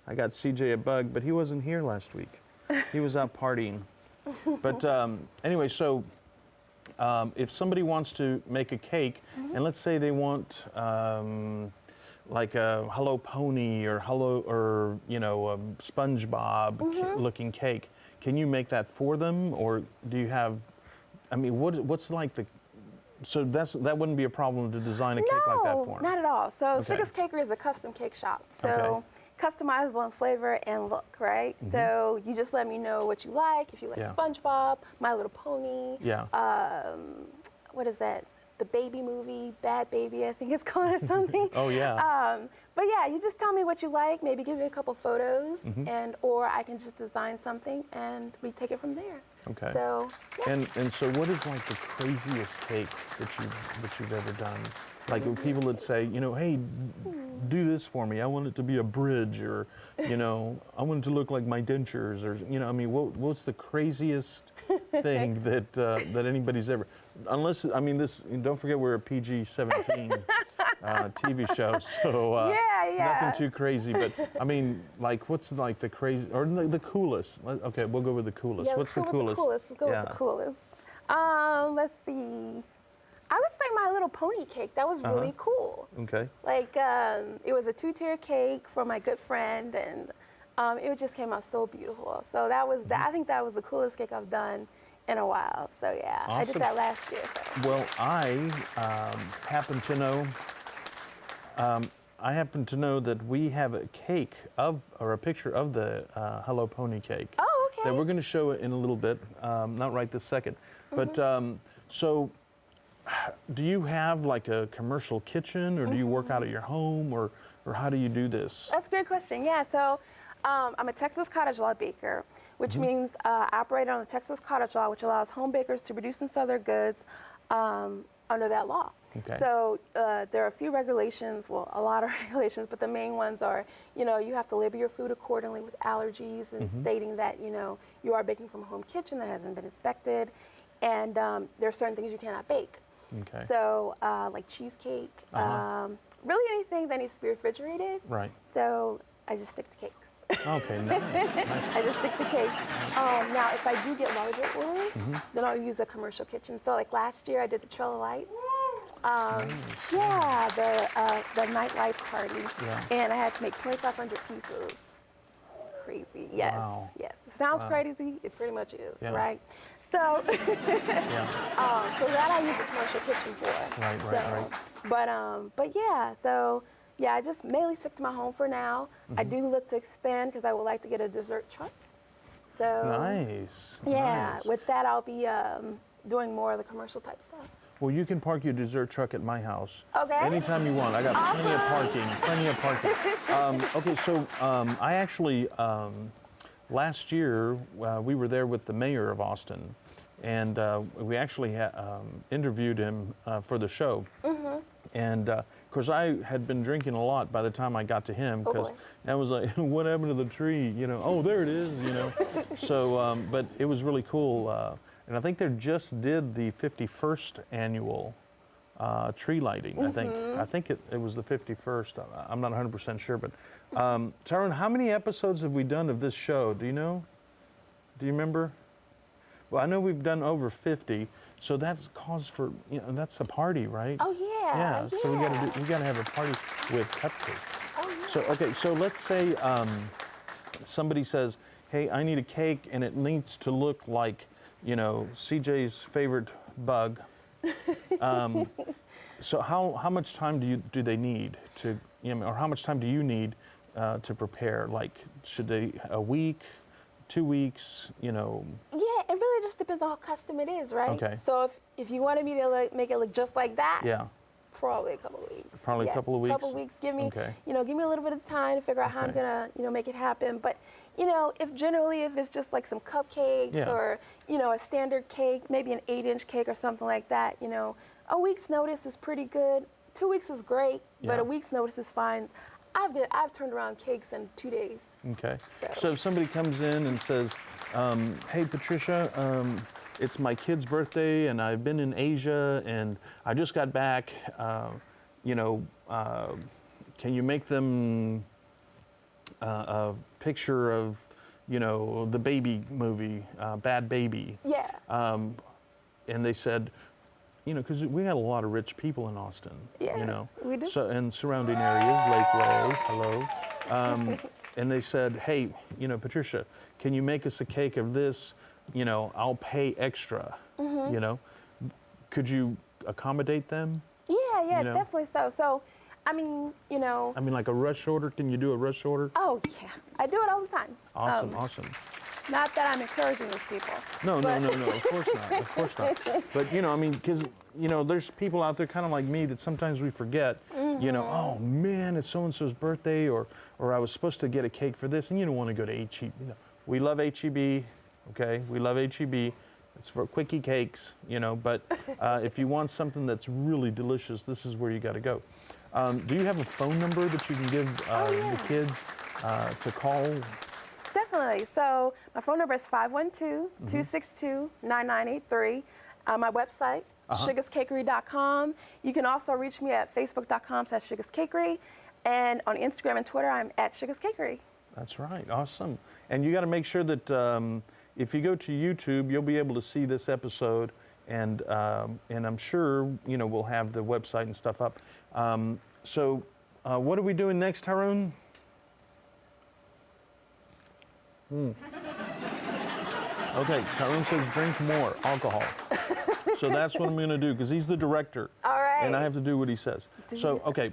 Speaker 3: I got CJ a bug, but he wasn't here last week. He was out partying. But anyway, so if somebody wants to make a cake, and let's say they want like a Hello Pony or you know, a SpongeBob looking cake, can you make that for them, or do you have? I mean, what's like the? So that wouldn't be a problem to design a cake like that for them.
Speaker 5: Not at all. So
Speaker 3: Okay.
Speaker 5: Sugas Cakery is a custom cake shop. So
Speaker 3: Okay.
Speaker 5: customizable in flavor and look, right? So you just let me know what you like. If you like
Speaker 3: Yeah.
Speaker 5: SpongeBob, My Little Pony,
Speaker 3: Yeah.
Speaker 5: what is that? The baby movie, Bad Baby, I think it's called, or something.
Speaker 3: Oh yeah.
Speaker 5: But yeah, you just tell me what you like, maybe give me a couple photos, and or I can just design something and we take it from there.
Speaker 3: Okay.
Speaker 5: So yeah.
Speaker 3: And so what is like the craziest cake that you've ever done? Like people that say, you know, hey, do this for me. I want it to be a bridge, or, you know, I want it to look like my dentures, or, you know, I mean, what's the craziest thing that anybody's ever? Unless, I mean, this. Don't forget we're a PG-17 TV show, so
Speaker 5: Yeah.
Speaker 3: nothing too crazy. But I mean, like, what's like the crazy or the coolest? Okay, we'll go with the coolest.
Speaker 5: Yeah,
Speaker 3: What's
Speaker 5: let's
Speaker 3: the
Speaker 5: go with
Speaker 3: coolest?
Speaker 5: Let's go with the coolest. Let's see. I would say My Little Pony cake. That was really cool.
Speaker 3: Okay.
Speaker 5: Like, it was a 2-tier cake for my good friend, and it just came out so beautiful. So that was, I think that was the coolest cake I've done in a while. So yeah, I did
Speaker 3: Awesome.
Speaker 5: that last year. So.
Speaker 3: Well, I happen to know. I happen to know that we have a cake or a picture of the Hello Pony cake.
Speaker 5: Oh, okay.
Speaker 3: That we're going to show it in a little bit, not right this second. But so, do you have like a commercial kitchen, or do you work out at your home, or how do you do this?
Speaker 5: That's a great question. Yeah, so I'm a Texas cottage law baker, which means I operate on the Texas cottage law, which allows home bakers to produce and sell their goods under that law.
Speaker 3: Okay.
Speaker 5: So there are a few regulations, well, a lot of regulations, but the main ones are, you know, you have to label your food accordingly with allergies and stating that, you know, you are baking from a home kitchen that hasn't been inspected, and there are certain things you cannot bake.
Speaker 3: Okay.
Speaker 5: So like cheesecake, really anything that needs to be refrigerated.
Speaker 3: Right.
Speaker 5: So I just stick to cakes.
Speaker 3: Okay. Nice.
Speaker 5: I just stick to cakes. Now, if I do get larger orders, then I'll use a commercial kitchen. So like last year, I did the Trello Lights. Yeah, the night lights party.
Speaker 3: Yeah.
Speaker 5: And I had to make 2,500 pieces. Crazy. Yes.
Speaker 3: Wow.
Speaker 5: Yes. It sounds
Speaker 3: Wow.
Speaker 5: crazy. It pretty much is,
Speaker 3: Yeah.
Speaker 5: right? So,
Speaker 3: Yeah.
Speaker 5: so that I use a commercial kitchen for.
Speaker 3: Right.
Speaker 5: But yeah, so yeah, I just mainly stick to my home for now. I do look to expand because I would like to get a dessert truck. So
Speaker 3: Nice.
Speaker 5: yeah,
Speaker 3: Nice.
Speaker 5: with that I'll be doing more of the commercial type stuff.
Speaker 3: Well, you can park your dessert truck at my house.
Speaker 5: Okay.
Speaker 3: Anytime you want. I got plenty of parking. Plenty of parking. Okay, so I actually last year we were there with the mayor of Austin, and we actually interviewed him for the show. And of course, I had been drinking a lot by the time I got to him, because I was like, "What happened to the tree?" You know, "Oh, there it is." You know. So, but it was really cool. And I think they just did the 51st annual tree lighting. I think it was the 51st. I'm not 100% sure, but Tyrone, how many episodes have we done of this show? Do you know? Do you remember? Well, I know we've done over 50, so that's cause for, you know, that's a party, right?
Speaker 5: Oh yeah.
Speaker 3: Yeah. So we gotta have a party with cupcakes.
Speaker 5: Oh yeah.
Speaker 3: So okay, so let's say somebody says, "Hey, I need a cake, and it needs to look like, you know, CJ's favorite bug." So how much time do they need to, you know, or how much time do you need to prepare? Like, should they a week, 2 weeks, you know?
Speaker 5: Yeah, it really just depends on how custom it is, right?
Speaker 3: Okay.
Speaker 5: So if you wanted me to make it look just like that,
Speaker 3: Yeah.
Speaker 5: Probably a couple of weeks.
Speaker 3: Probably a couple of weeks?
Speaker 5: Couple of weeks. Give me,
Speaker 3: Okay.
Speaker 5: give me a little bit of time to figure out how I'm
Speaker 3: Okay.
Speaker 5: gonna, make it happen. But, if it's just like some cupcakes
Speaker 3: Yeah.
Speaker 5: or, a standard cake, maybe an 8-inch cake or something like that, a week's notice is pretty good. 2 weeks is great, but
Speaker 3: Yeah.
Speaker 5: a week's notice is fine. I've turned around cakes in 2 days.
Speaker 3: Okay.
Speaker 5: So-
Speaker 3: So if somebody comes in and says, hey, Patricia, it's my kid's birthday and I've been in Asia and I just got back, can you make them a picture of, the baby movie, Bad Baby?
Speaker 5: Yeah.
Speaker 3: And they said, because we had a lot of rich people in Austin.
Speaker 5: Yeah, we do.
Speaker 3: So, and surrounding areas, Lakeway, hello. And they said, hey, Patricia, can you make us a cake of this? I'll pay extra.
Speaker 5: Mm-hmm.
Speaker 3: Could you accommodate them?
Speaker 5: Yeah,
Speaker 3: you know?
Speaker 5: definitely so. So,
Speaker 3: I mean, like a rush order. Can you do a rush order?
Speaker 5: Oh, yeah. I do it all the time.
Speaker 3: Awesome, awesome.
Speaker 5: Not that I'm encouraging these people.
Speaker 3: No, of course not, of course not. But, because, there's people out there kind of like me that sometimes we forget, oh man, it's so-and-so's birthday or I was supposed to get a cake for this and you don't want to go to H-E-B. We love H-E-B, okay? We love H-E-B. It's for quickie cakes, but if you want something that's really delicious, this is where you got to go. Do you have a phone number that you can give the kids to call?
Speaker 5: Definitely. So my phone number is 512-262-9983. My website, sugascakery.com. You can also reach me at facebook.com/sugascakery. And on Instagram and Twitter, I'm at sugascakery.
Speaker 3: That's right. Awesome. And you got to make sure that if you go to YouTube, you'll be able to see this episode. And I'm sure, we'll have the website and stuff up. So what are we doing next, Tyrone? Okay, Tyrone says drink more alcohol. So that's what I'm going to do because he's the director.
Speaker 5: All right.
Speaker 3: And I have to do what he says. So, okay.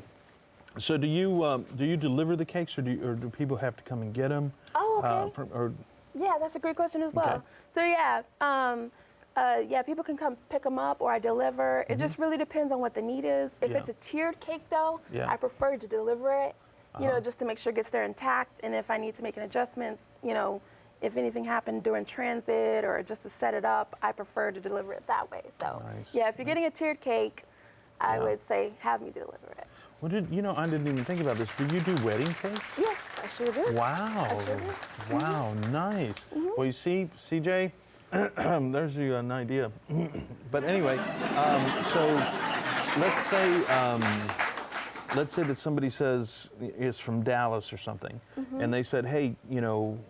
Speaker 3: So do you deliver the cakes or do people have to come and get them?
Speaker 5: Oh, okay. Yeah, that's a great question as well.
Speaker 3: Okay.
Speaker 5: So yeah, people can come pick them up or I deliver. It just really depends on what the need is. If
Speaker 3: Yeah.
Speaker 5: it's a tiered cake though,
Speaker 3: Yeah.
Speaker 5: I prefer to deliver it, just to make sure it gets there intact. And if I need to make an adjustment, if anything happened during transit or just to set it up, I prefer to deliver it that way. So
Speaker 3: Nice.
Speaker 5: yeah, if you're getting a tiered cake, I
Speaker 3: Yeah.
Speaker 5: would say have me deliver it.
Speaker 3: What I didn't even think about this. Do you do wedding cakes?
Speaker 5: Yes, I sure do.
Speaker 3: Wow.
Speaker 5: I sure do.
Speaker 3: Wow, nice. Well, you see, CJ, there's you an idea. But anyway, so let's say that somebody says is from Dallas or something, and they said, hey,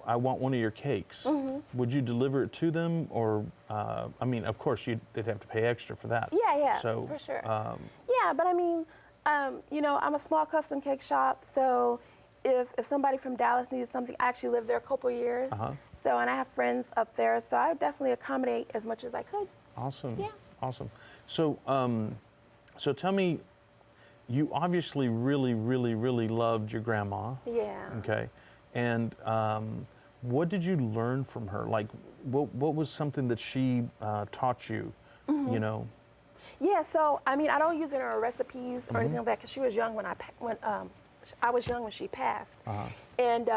Speaker 3: I want one of your cakes. Would you deliver it to them, or of course they'd have to pay extra for that.
Speaker 5: Yeah,
Speaker 3: So
Speaker 5: for sure. Yeah, but I'm a small custom cake shop, so if somebody from Dallas needed something, I actually lived there a couple years. So, and I have friends up there, so I would definitely accommodate as much as I could.
Speaker 3: Awesome.
Speaker 5: Yeah.
Speaker 3: Awesome. So, so tell me, you obviously really, really, really loved your grandma.
Speaker 5: Yeah.
Speaker 3: Okay. And what did you learn from her? Like, what was something that she taught you?
Speaker 5: Yeah. So, I don't use it in her recipes or anything like that because she was young when I was young when she passed. And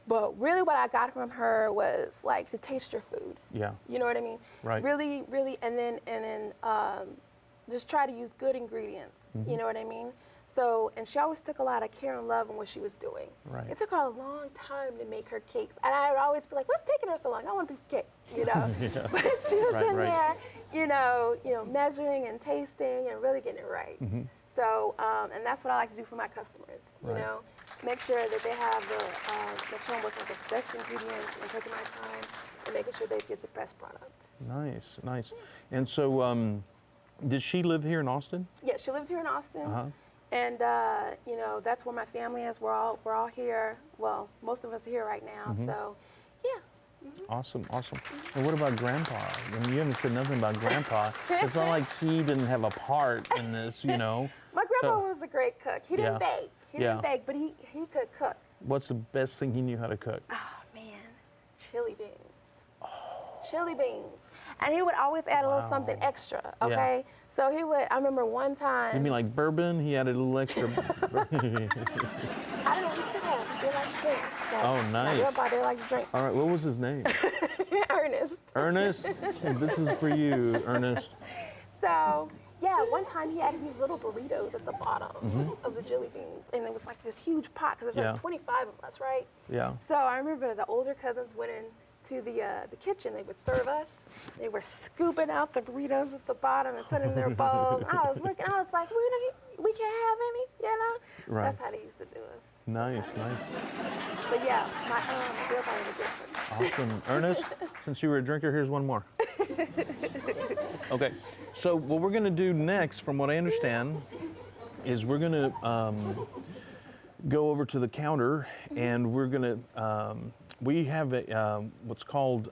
Speaker 5: but really, what I got from her was like to taste your food.
Speaker 3: Yeah.
Speaker 5: You know what I mean?
Speaker 3: Right.
Speaker 5: Really, really, and then just try to use good ingredients. You know what I mean? So, and she always took a lot of care and love in what she was doing.
Speaker 3: Right.
Speaker 5: It took her a long time to make her cakes, and I would always be like, "What's taking her so long? I want a piece of cake,"
Speaker 3: Yeah.
Speaker 5: But she was in
Speaker 3: Right.
Speaker 5: there, measuring and tasting and really getting it right. So, and that's what I like to do for my customers.
Speaker 3: Right.
Speaker 5: Make sure that they have make sure I'm working with the best ingredients and taking my time and making sure they get the best product.
Speaker 3: Nice, nice. And so, did she live here in Austin?
Speaker 5: Yeah, she lived here in Austin, and that's where my family is. We're all here. Well, most of us are here right now. So, yeah.
Speaker 3: Awesome, awesome. And what about Grandpa? You haven't said nothing about Grandpa. It's not like he didn't have a part in this,
Speaker 5: My grandpa was a great cook. He didn't
Speaker 3: Yeah.
Speaker 5: bake. He didn't bake, but he could cook.
Speaker 3: What's the best thing he knew how to cook?
Speaker 5: Oh man, chili beans. Chili beans. And he would always add a little something extra, okay? So he would, I remember one time.
Speaker 3: You mean like bourbon? He added a little extra.
Speaker 5: I don't know, he could have. They like to drink.
Speaker 3: Oh, nice.
Speaker 5: Everybody likes to drink.
Speaker 3: All right, what was his name?
Speaker 5: Ernest.
Speaker 3: Ernest? This is for you, Ernest.
Speaker 5: So, yeah, one time he added these little burritos at the bottom of the jelly beans. And it was like this huge pot, because there's like 25 of us, right?
Speaker 3: Yeah.
Speaker 5: So I remember the older cousins went into the kitchen. They would serve us. They were scooping out the burritos at the bottom and putting in their bowls. I was looking, I was like, we can't have any, you know?
Speaker 3: Right.
Speaker 5: That's how they used to do us.
Speaker 3: Nice, nice.
Speaker 5: But yeah, my grandfather was different.
Speaker 3: Awesome. Ernest, since you were a drinker, here's one more. Okay, so what we're gonna do next, from what I understand, is we're gonna go over to the counter and we're gonna, we have a, what's called,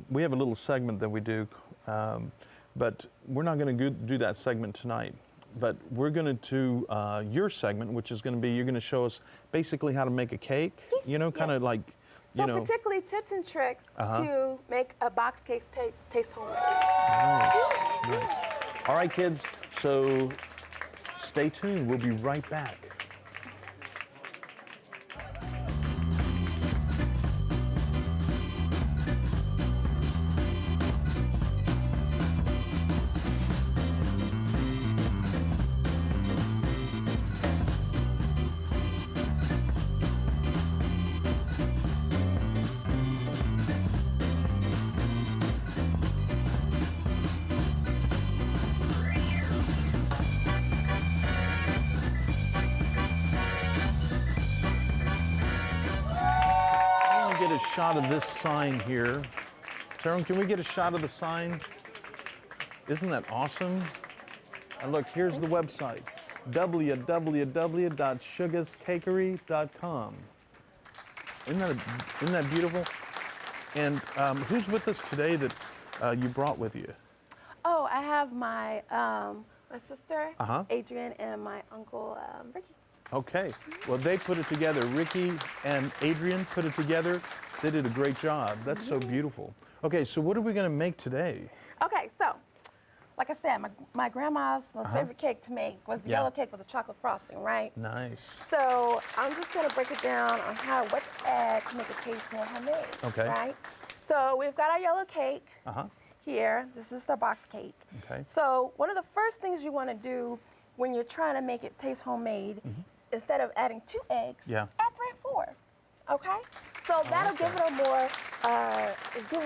Speaker 3: we have a little segment that we do, but we're not gonna do that segment tonight. But we're gonna do your segment, which is gonna be, you're gonna show us basically how to make a cake, you know, kind of like, you
Speaker 5: So
Speaker 3: know.
Speaker 5: particularly tips and tricks to make a box cake taste homemade.
Speaker 3: Nice, nice. All right, kids, so stay tuned. We'll be right back. Get a shot of this sign here. Tyrone, can we get a shot of the sign? Isn't that awesome? And look, here's the website, www.sugascakery.com. Isn't that beautiful? And who's with us today that you brought with you?
Speaker 5: Oh, I have my my sister,
Speaker 3: Uh-huh.
Speaker 5: Adrian, and my uncle, Ricky.
Speaker 3: Okay, well, they put it together. Ricky and Adrian put it together. They did a great job. That's so beautiful. Okay, so what are we gonna make today?
Speaker 5: Okay, so, like I said, my grandma's most favorite cake to make was the yellow cake with the chocolate frosting, right?
Speaker 3: Nice.
Speaker 5: So I'm just gonna break it down on what to add to make a cake more homemade.
Speaker 3: Okay.
Speaker 5: Right? So we've got our yellow cake
Speaker 3: Uh-huh,
Speaker 5: here. This is our box cake.
Speaker 3: okay.
Speaker 5: So one of the first things you wanna do when you're trying to make it taste homemade, instead of adding 2 eggs, add 3 or 4. Okay? So that'll give it a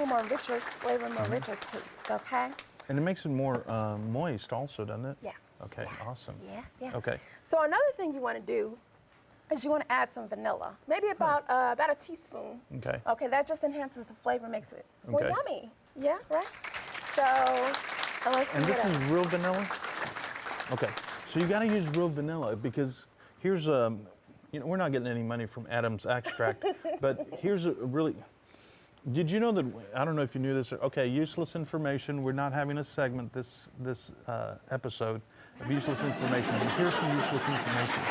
Speaker 5: more richer flavor, more richer taste, okay?
Speaker 3: And it makes it more moist also, doesn't it?
Speaker 5: Yeah.
Speaker 3: Okay, awesome.
Speaker 5: Yeah.
Speaker 3: Okay,
Speaker 5: So another thing you want to do is you want to add some vanilla, maybe about a teaspoon.
Speaker 3: okay.
Speaker 5: Okay, that just enhances the flavor, makes it more
Speaker 3: Okay.
Speaker 5: yummy. Yeah, right? So,
Speaker 3: And this is real vanilla? Okay, so you gotta use real vanilla because here's you know, we're not getting any money from Adam's extract, but here's a really, did you know that, I don't know if you knew this, okay, useless information, we're not having a segment this episode of useless information, but here's some useless information.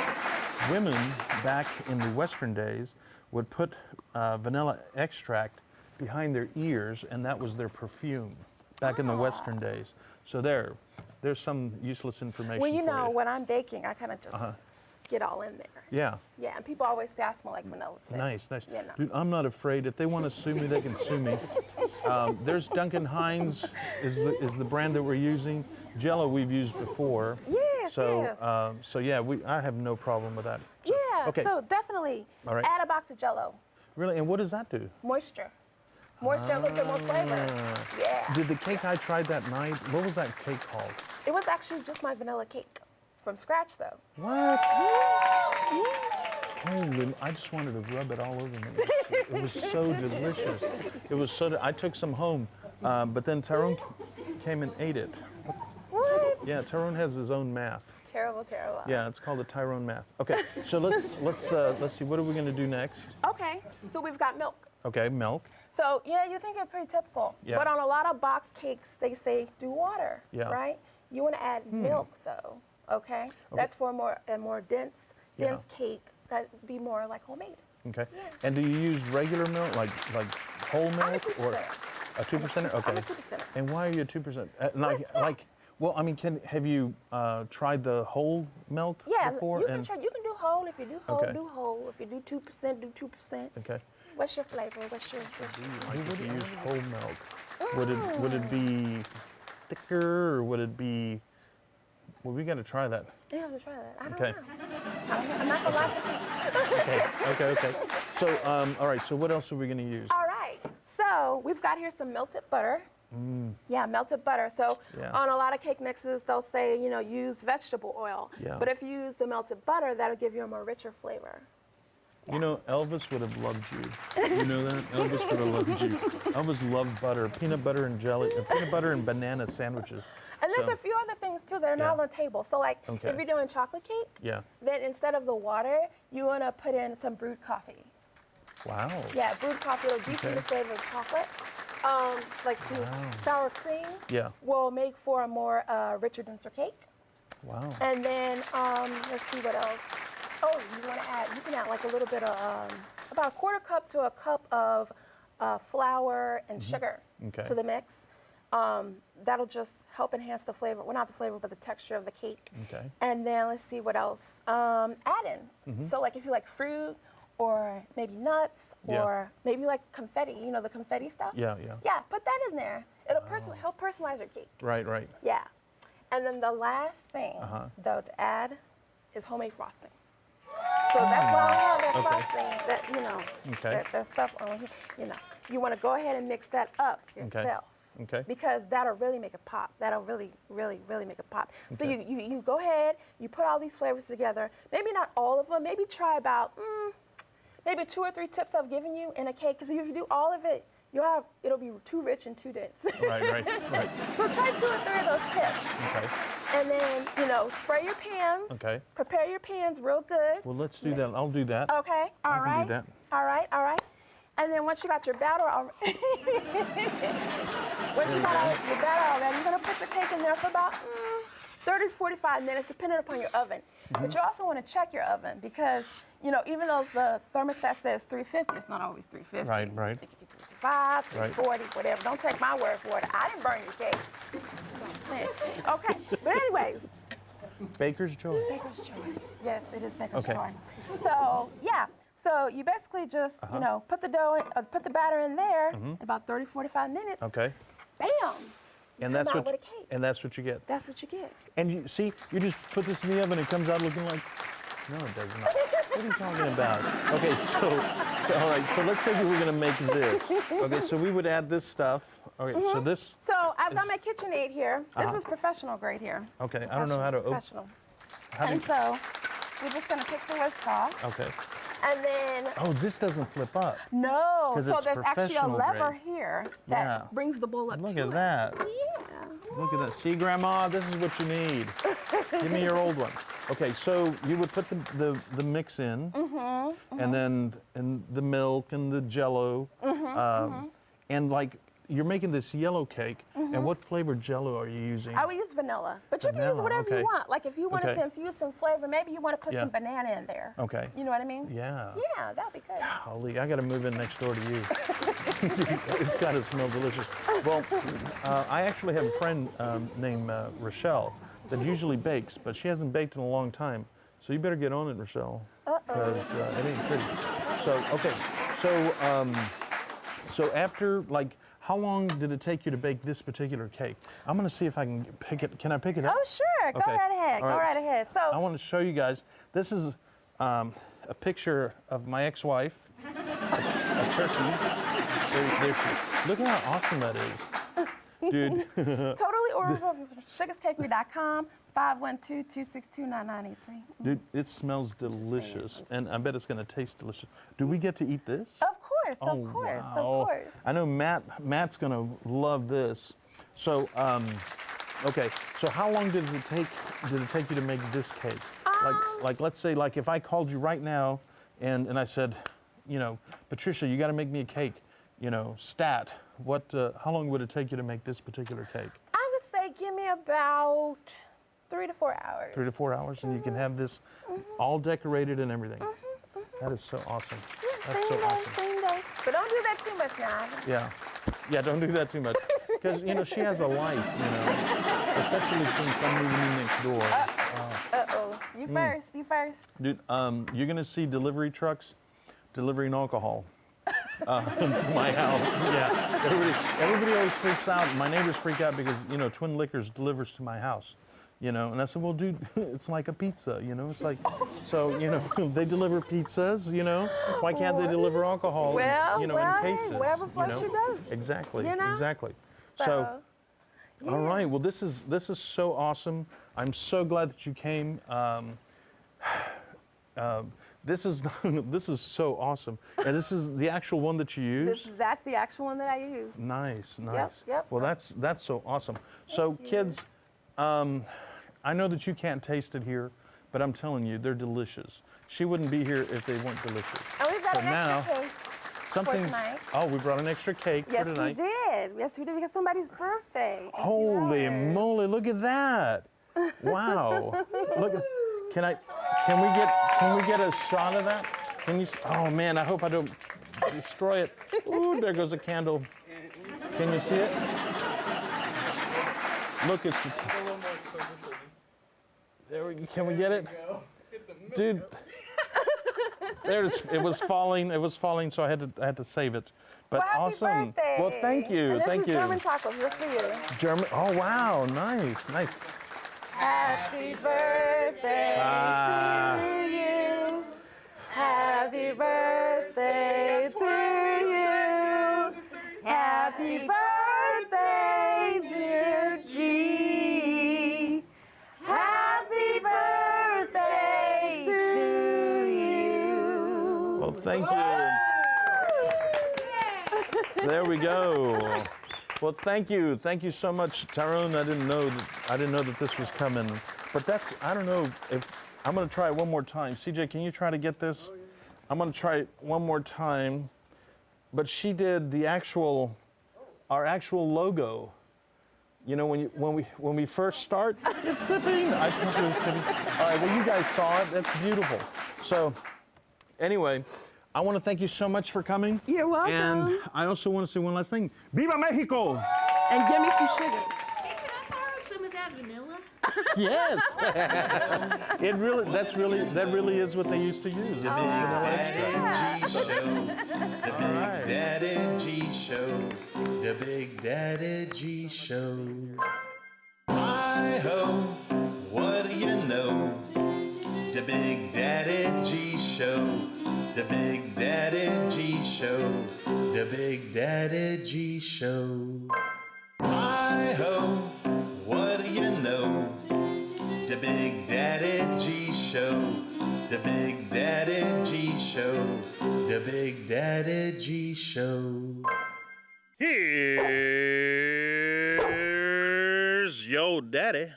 Speaker 3: Women back in the Western days would put vanilla extract behind their ears, and that was their perfume back in the Western days. So there's some useless information
Speaker 5: well, you
Speaker 3: for
Speaker 5: know,
Speaker 3: you.
Speaker 5: when I'm baking, I kind of just get all in there.
Speaker 3: Yeah.
Speaker 5: Yeah, and people always say I smell like vanilla too.
Speaker 3: Nice, nice.
Speaker 5: You know.
Speaker 3: Dude, I'm not afraid. If they want to sue me, they can sue me. There's Duncan Hines is the brand that we're using. Jello we've used before.
Speaker 5: Yes,
Speaker 3: So
Speaker 5: yes.
Speaker 3: so yeah, I have no problem with that. So,
Speaker 5: Yeah,
Speaker 3: okay.
Speaker 5: so definitely
Speaker 3: All right.
Speaker 5: add a box of Jell-O.
Speaker 3: Really, and what does that do?
Speaker 5: Moisture. Moisture, a little bit more flavor. Yeah.
Speaker 3: Did the cake I tried that night? What was that cake called?
Speaker 5: It was actually just my vanilla cake. From scratch, though.
Speaker 3: What? Holy! I just wanted to rub it all over me. It was so delicious. It was so. I took some home, but then Tyrone came and ate it.
Speaker 5: What?
Speaker 3: Yeah, Tyrone has his own math.
Speaker 5: Terrible, terrible.
Speaker 3: Yeah, it's called the Tyrone math. Okay, so let's see. What are we gonna do next?
Speaker 5: Okay, so we've got milk.
Speaker 3: Okay, milk.
Speaker 5: So, yeah, you think it's pretty typical.
Speaker 3: Yeah.
Speaker 5: But on a lot of box cakes, they say do water,
Speaker 3: Yeah.
Speaker 5: right? You want to add milk, though, okay? That's for a more dense
Speaker 3: Yeah.
Speaker 5: cake that would be more like homemade.
Speaker 3: Okay. And do you use regular milk, like whole milk, or?
Speaker 5: 100%.
Speaker 3: A 2%? Okay.
Speaker 5: I'm a 2%.
Speaker 3: And why are you a 2%?
Speaker 5: it's fat.
Speaker 3: Well, I mean, have you tried the whole milk
Speaker 5: Yeah,
Speaker 3: before?
Speaker 5: you can try. You can do whole. If you do whole,
Speaker 3: Okay.
Speaker 5: do whole. If you do 2%, do 2%.
Speaker 3: Okay.
Speaker 5: What's your flavor? What's your
Speaker 3: Like if you use whole milk, would it be thicker or would it be? Well, we got to try that.
Speaker 5: You have to try that. I don't
Speaker 3: Okay.
Speaker 5: know. I'm not gonna lie to you.
Speaker 3: Okay. So, all right. So, what else are we going to use?
Speaker 5: All right. So we've got here some melted butter. Yeah, melted butter. So
Speaker 3: Yeah.
Speaker 5: on a lot of cake mixes, they'll say, use vegetable oil.
Speaker 3: Yeah.
Speaker 5: But if you use the melted butter, that'll give you a more richer flavor.
Speaker 3: You know, Elvis would have loved you. You know that? Elvis would have loved you. Elvis loved butter, peanut butter and jelly, peanut butter and banana sandwiches.
Speaker 5: And there's
Speaker 3: So-
Speaker 5: a few other things too that are not
Speaker 3: Yeah.
Speaker 5: on the table. So like
Speaker 3: Okay.
Speaker 5: if you're doing chocolate cake,
Speaker 3: Yeah.
Speaker 5: then instead of the water, you want to put in some brewed coffee.
Speaker 3: Wow.
Speaker 5: Yeah, brewed coffee will deepen
Speaker 3: Okay.
Speaker 5: the flavor of chocolate. Like some
Speaker 3: Wow.
Speaker 5: sour cream
Speaker 3: Yeah.
Speaker 5: will make for a more richer, denser cake.
Speaker 3: Wow.
Speaker 5: And then let's see what else. Oh, you can add like a little bit of about a quarter cup to a cup of flour and sugar
Speaker 3: Okay.
Speaker 5: to the mix. That'll just help enhance the flavor. Well, not the flavor, but the texture of the cake.
Speaker 3: Okay.
Speaker 5: And then let's see what else. Add-ins. So like if you like fruit or maybe nuts
Speaker 3: Yeah.
Speaker 5: or maybe you like confetti, the confetti stuff.
Speaker 3: Yeah, yeah.
Speaker 5: Yeah, put that in there. It'll help personalize your cake.
Speaker 3: Right, right.
Speaker 5: Yeah. And then the last thing,
Speaker 3: Uh-huh.
Speaker 5: though, to add is homemade frosting. So that's why I have that
Speaker 3: Okay.
Speaker 5: frosting,
Speaker 3: Okay.
Speaker 5: that stuff on here. You want to go ahead and mix that up
Speaker 3: Okay.
Speaker 5: yourself.
Speaker 3: Okay.
Speaker 5: Because that'll really make it pop. That'll really, really, really make it pop. So
Speaker 3: Okay.
Speaker 5: you go ahead, you put all these flavors together. Maybe not all of them. Maybe try about maybe 2 or 3 tips I've given you in a cake. Because if you do all of it, it'll be too rich and too dense.
Speaker 3: Right.
Speaker 5: So try 2 or 3 of those tips.
Speaker 3: Okay.
Speaker 5: And then, spray your pans.
Speaker 3: Okay.
Speaker 5: Prepare your pans real good.
Speaker 3: Well, let's do that. I'll do that.
Speaker 5: Okay. All
Speaker 3: I can do
Speaker 5: right.
Speaker 3: that.
Speaker 5: All right. And then once you got your batter already, you're gonna put your cake in there for about 30 to 45 minutes, depending upon your oven. But you also want to check your oven because, even though the thermostat says 350, it's not always 350.
Speaker 3: Right.
Speaker 5: It could be 355,
Speaker 3: Right.
Speaker 5: 340, whatever. Don't take my word for it. I didn't burn your cake. Okay. But anyways,
Speaker 3: Baker's joy.
Speaker 5: Baker's joy. Yes, it is Baker's
Speaker 3: Okay.
Speaker 5: joy. So yeah. So you basically just put the dough, put the batter in there. About 30, 45 minutes.
Speaker 3: Okay.
Speaker 5: Bam.
Speaker 3: And
Speaker 5: come
Speaker 3: that's
Speaker 5: out
Speaker 3: what.
Speaker 5: with a cake.
Speaker 3: And that's what you get.
Speaker 5: That's what you get.
Speaker 3: And you see, you just put this in the oven. It comes out looking like. No, it doesn't. What are you talking about? Okay, so all right. So let's say we were going to make this. Okay, so we would add this stuff. Okay, so this.
Speaker 5: So I've got my KitchenAid here. This is professional grade here.
Speaker 3: Okay, I don't know how to open.
Speaker 5: Professional.
Speaker 3: How do
Speaker 5: And
Speaker 3: you,
Speaker 5: so we're just gonna take the whisk off,
Speaker 3: okay.
Speaker 5: and then
Speaker 3: Oh, this doesn't flip up.
Speaker 5: no.
Speaker 3: 'Cause
Speaker 5: So
Speaker 3: it's
Speaker 5: there's actually a
Speaker 3: professional
Speaker 5: lever
Speaker 3: grade.
Speaker 5: here that
Speaker 3: Yeah.
Speaker 5: brings the bowl up
Speaker 3: Look
Speaker 5: to
Speaker 3: at
Speaker 5: it.
Speaker 3: that.
Speaker 5: Yeah.
Speaker 3: Look at that. See, Grandma, this is what you need. Give me your old one. Okay, so you would put the mix in, and then the milk and the Jello, and like you're making this yellow cake. And what flavored Jello are you using?
Speaker 5: I would use vanilla, but you can use
Speaker 3: Vanilla,
Speaker 5: whatever
Speaker 3: okay.
Speaker 5: you want. Like if you wanted
Speaker 3: Okay.
Speaker 5: to infuse some flavor, maybe you want to put
Speaker 3: Yeah.
Speaker 5: some banana in there.
Speaker 3: Okay.
Speaker 5: You know what I mean?
Speaker 3: Yeah.
Speaker 5: Yeah, that'd be good.
Speaker 3: Golly, I got to move in next door to you. It's got to smell delicious. Well, I actually have a friend named Rochelle that usually bakes, but she hasn't baked in a long time. So you better get on it, Rochelle, because it ain't pretty. So okay, so after like. How long did it take you to bake this particular cake? I'm going to see if I can pick it. Can I pick it up?
Speaker 5: Oh, sure. Go
Speaker 3: Okay.
Speaker 5: right ahead.
Speaker 3: All
Speaker 5: Go
Speaker 3: right.
Speaker 5: right ahead. So
Speaker 3: I want to show you guys. This is a picture of my ex-wife, a turkey. Look at how awesome that is, dude.
Speaker 5: totally order from sugascakery.com, 512-262-9983.
Speaker 3: Dude, it smells delicious, and I bet it's going to taste delicious. Do we get to eat this?
Speaker 5: Of course,
Speaker 3: Oh,
Speaker 5: of course,
Speaker 3: wow.
Speaker 5: of course.
Speaker 3: I know Matt's going to love this. So, okay. So how long did it take you to make this cake? Like let's say like if I called you right now and I said, Patricia, you got to make me a cake, stat. How long would it take you to make this particular cake?
Speaker 5: I would say give me about 3 to 4 hours.
Speaker 3: 3 to 4 hours, and you can have this all decorated and everything. That is so awesome. That's so awesome.
Speaker 5: Same day. But don't do that too much now.
Speaker 3: Yeah. Yeah, don't do that too much. Because, you know, she has a life, you know, especially since I'm moving in next door.
Speaker 5: Uh-oh. You first. You first.
Speaker 3: Dude, you're going to see delivery trucks delivering alcohol to my house. Yeah, everybody always freaks out. My neighbors freak out because, you know, Twin Liquors delivers to my house. You know, and I said, well, dude, it's like a pizza, you know? It's like, so, you know, they deliver pizzas, you know? Why can't they deliver alcohol,
Speaker 5: Well,
Speaker 3: you know,
Speaker 5: well,
Speaker 3: in
Speaker 5: hey,
Speaker 3: cases?
Speaker 5: whatever
Speaker 3: you
Speaker 5: floats
Speaker 3: know?
Speaker 5: your boat.
Speaker 3: Exactly,
Speaker 5: You know?
Speaker 3: exactly. So, all right, well, this is so awesome. I'm so glad that you came. This is this is so awesome. And this is the actual one that you use?
Speaker 5: That's the actual one that I use.
Speaker 3: Nice, nice.
Speaker 5: Yep.
Speaker 3: Well, that's so awesome. So, kids, I know that you can't taste it here, but I'm telling you, they're delicious. She wouldn't be here if they weren't delicious.
Speaker 5: And we've got
Speaker 3: So
Speaker 5: an
Speaker 3: now,
Speaker 5: extra cake.
Speaker 3: Something's.
Speaker 5: tonight.
Speaker 3: Oh, we brought an extra cake
Speaker 5: Yes,
Speaker 3: for tonight.
Speaker 5: we did. Yes, we did because somebody's birthday.
Speaker 3: Holy
Speaker 5: Yes.
Speaker 3: moly! Look at that! Wow! Look. Can we get a shot of that? Can you? Oh man! I hope I don't destroy it. Ooh, there goes a candle. Can you see it? Look at. There we go. Can we get it? Dude. There it is. It was falling. It was falling, so I had to save it. But
Speaker 5: Well, happy
Speaker 3: awesome.
Speaker 5: birthday.
Speaker 3: Well, thank you.
Speaker 5: And this
Speaker 3: Thank
Speaker 5: is
Speaker 3: you.
Speaker 5: German chocolate just for you.
Speaker 3: German. Oh wow! Nice, nice.
Speaker 5: Happy birthday to you. Happy birthday to you. Happy birthday, dear G. Happy birthday to you.
Speaker 3: Well, thank you. There we go. Well, thank you so much, Tyrone. I didn't know that this was coming, but I don't know if I'm gonna try it one more time. CJ, can you try to get this? I'm gonna try it one more time. But she did our actual logo. You know, when we first start, it's tipping. I told you it was tipping. All right, well, you guys saw it. That's beautiful. So, anyway. I want to thank you so much for coming.
Speaker 5: You're welcome.
Speaker 3: And I also want to say one last thing. Viva Mexico!
Speaker 5: And give me some sugars.
Speaker 4: Hey, can I borrow some of that vanilla?
Speaker 3: Yes. That really is what they used to use.
Speaker 1: The Big Daddy G Show. The Big Daddy G Show. Hi-ho, what do you know? The Big Daddy G Show. The Big Daddy G Show. The Big Daddy G Show. Hi-ho, what do you know? The Big Daddy G Show. The Big Daddy G Show. The Big Daddy G Show.
Speaker 2: Here's your daddy.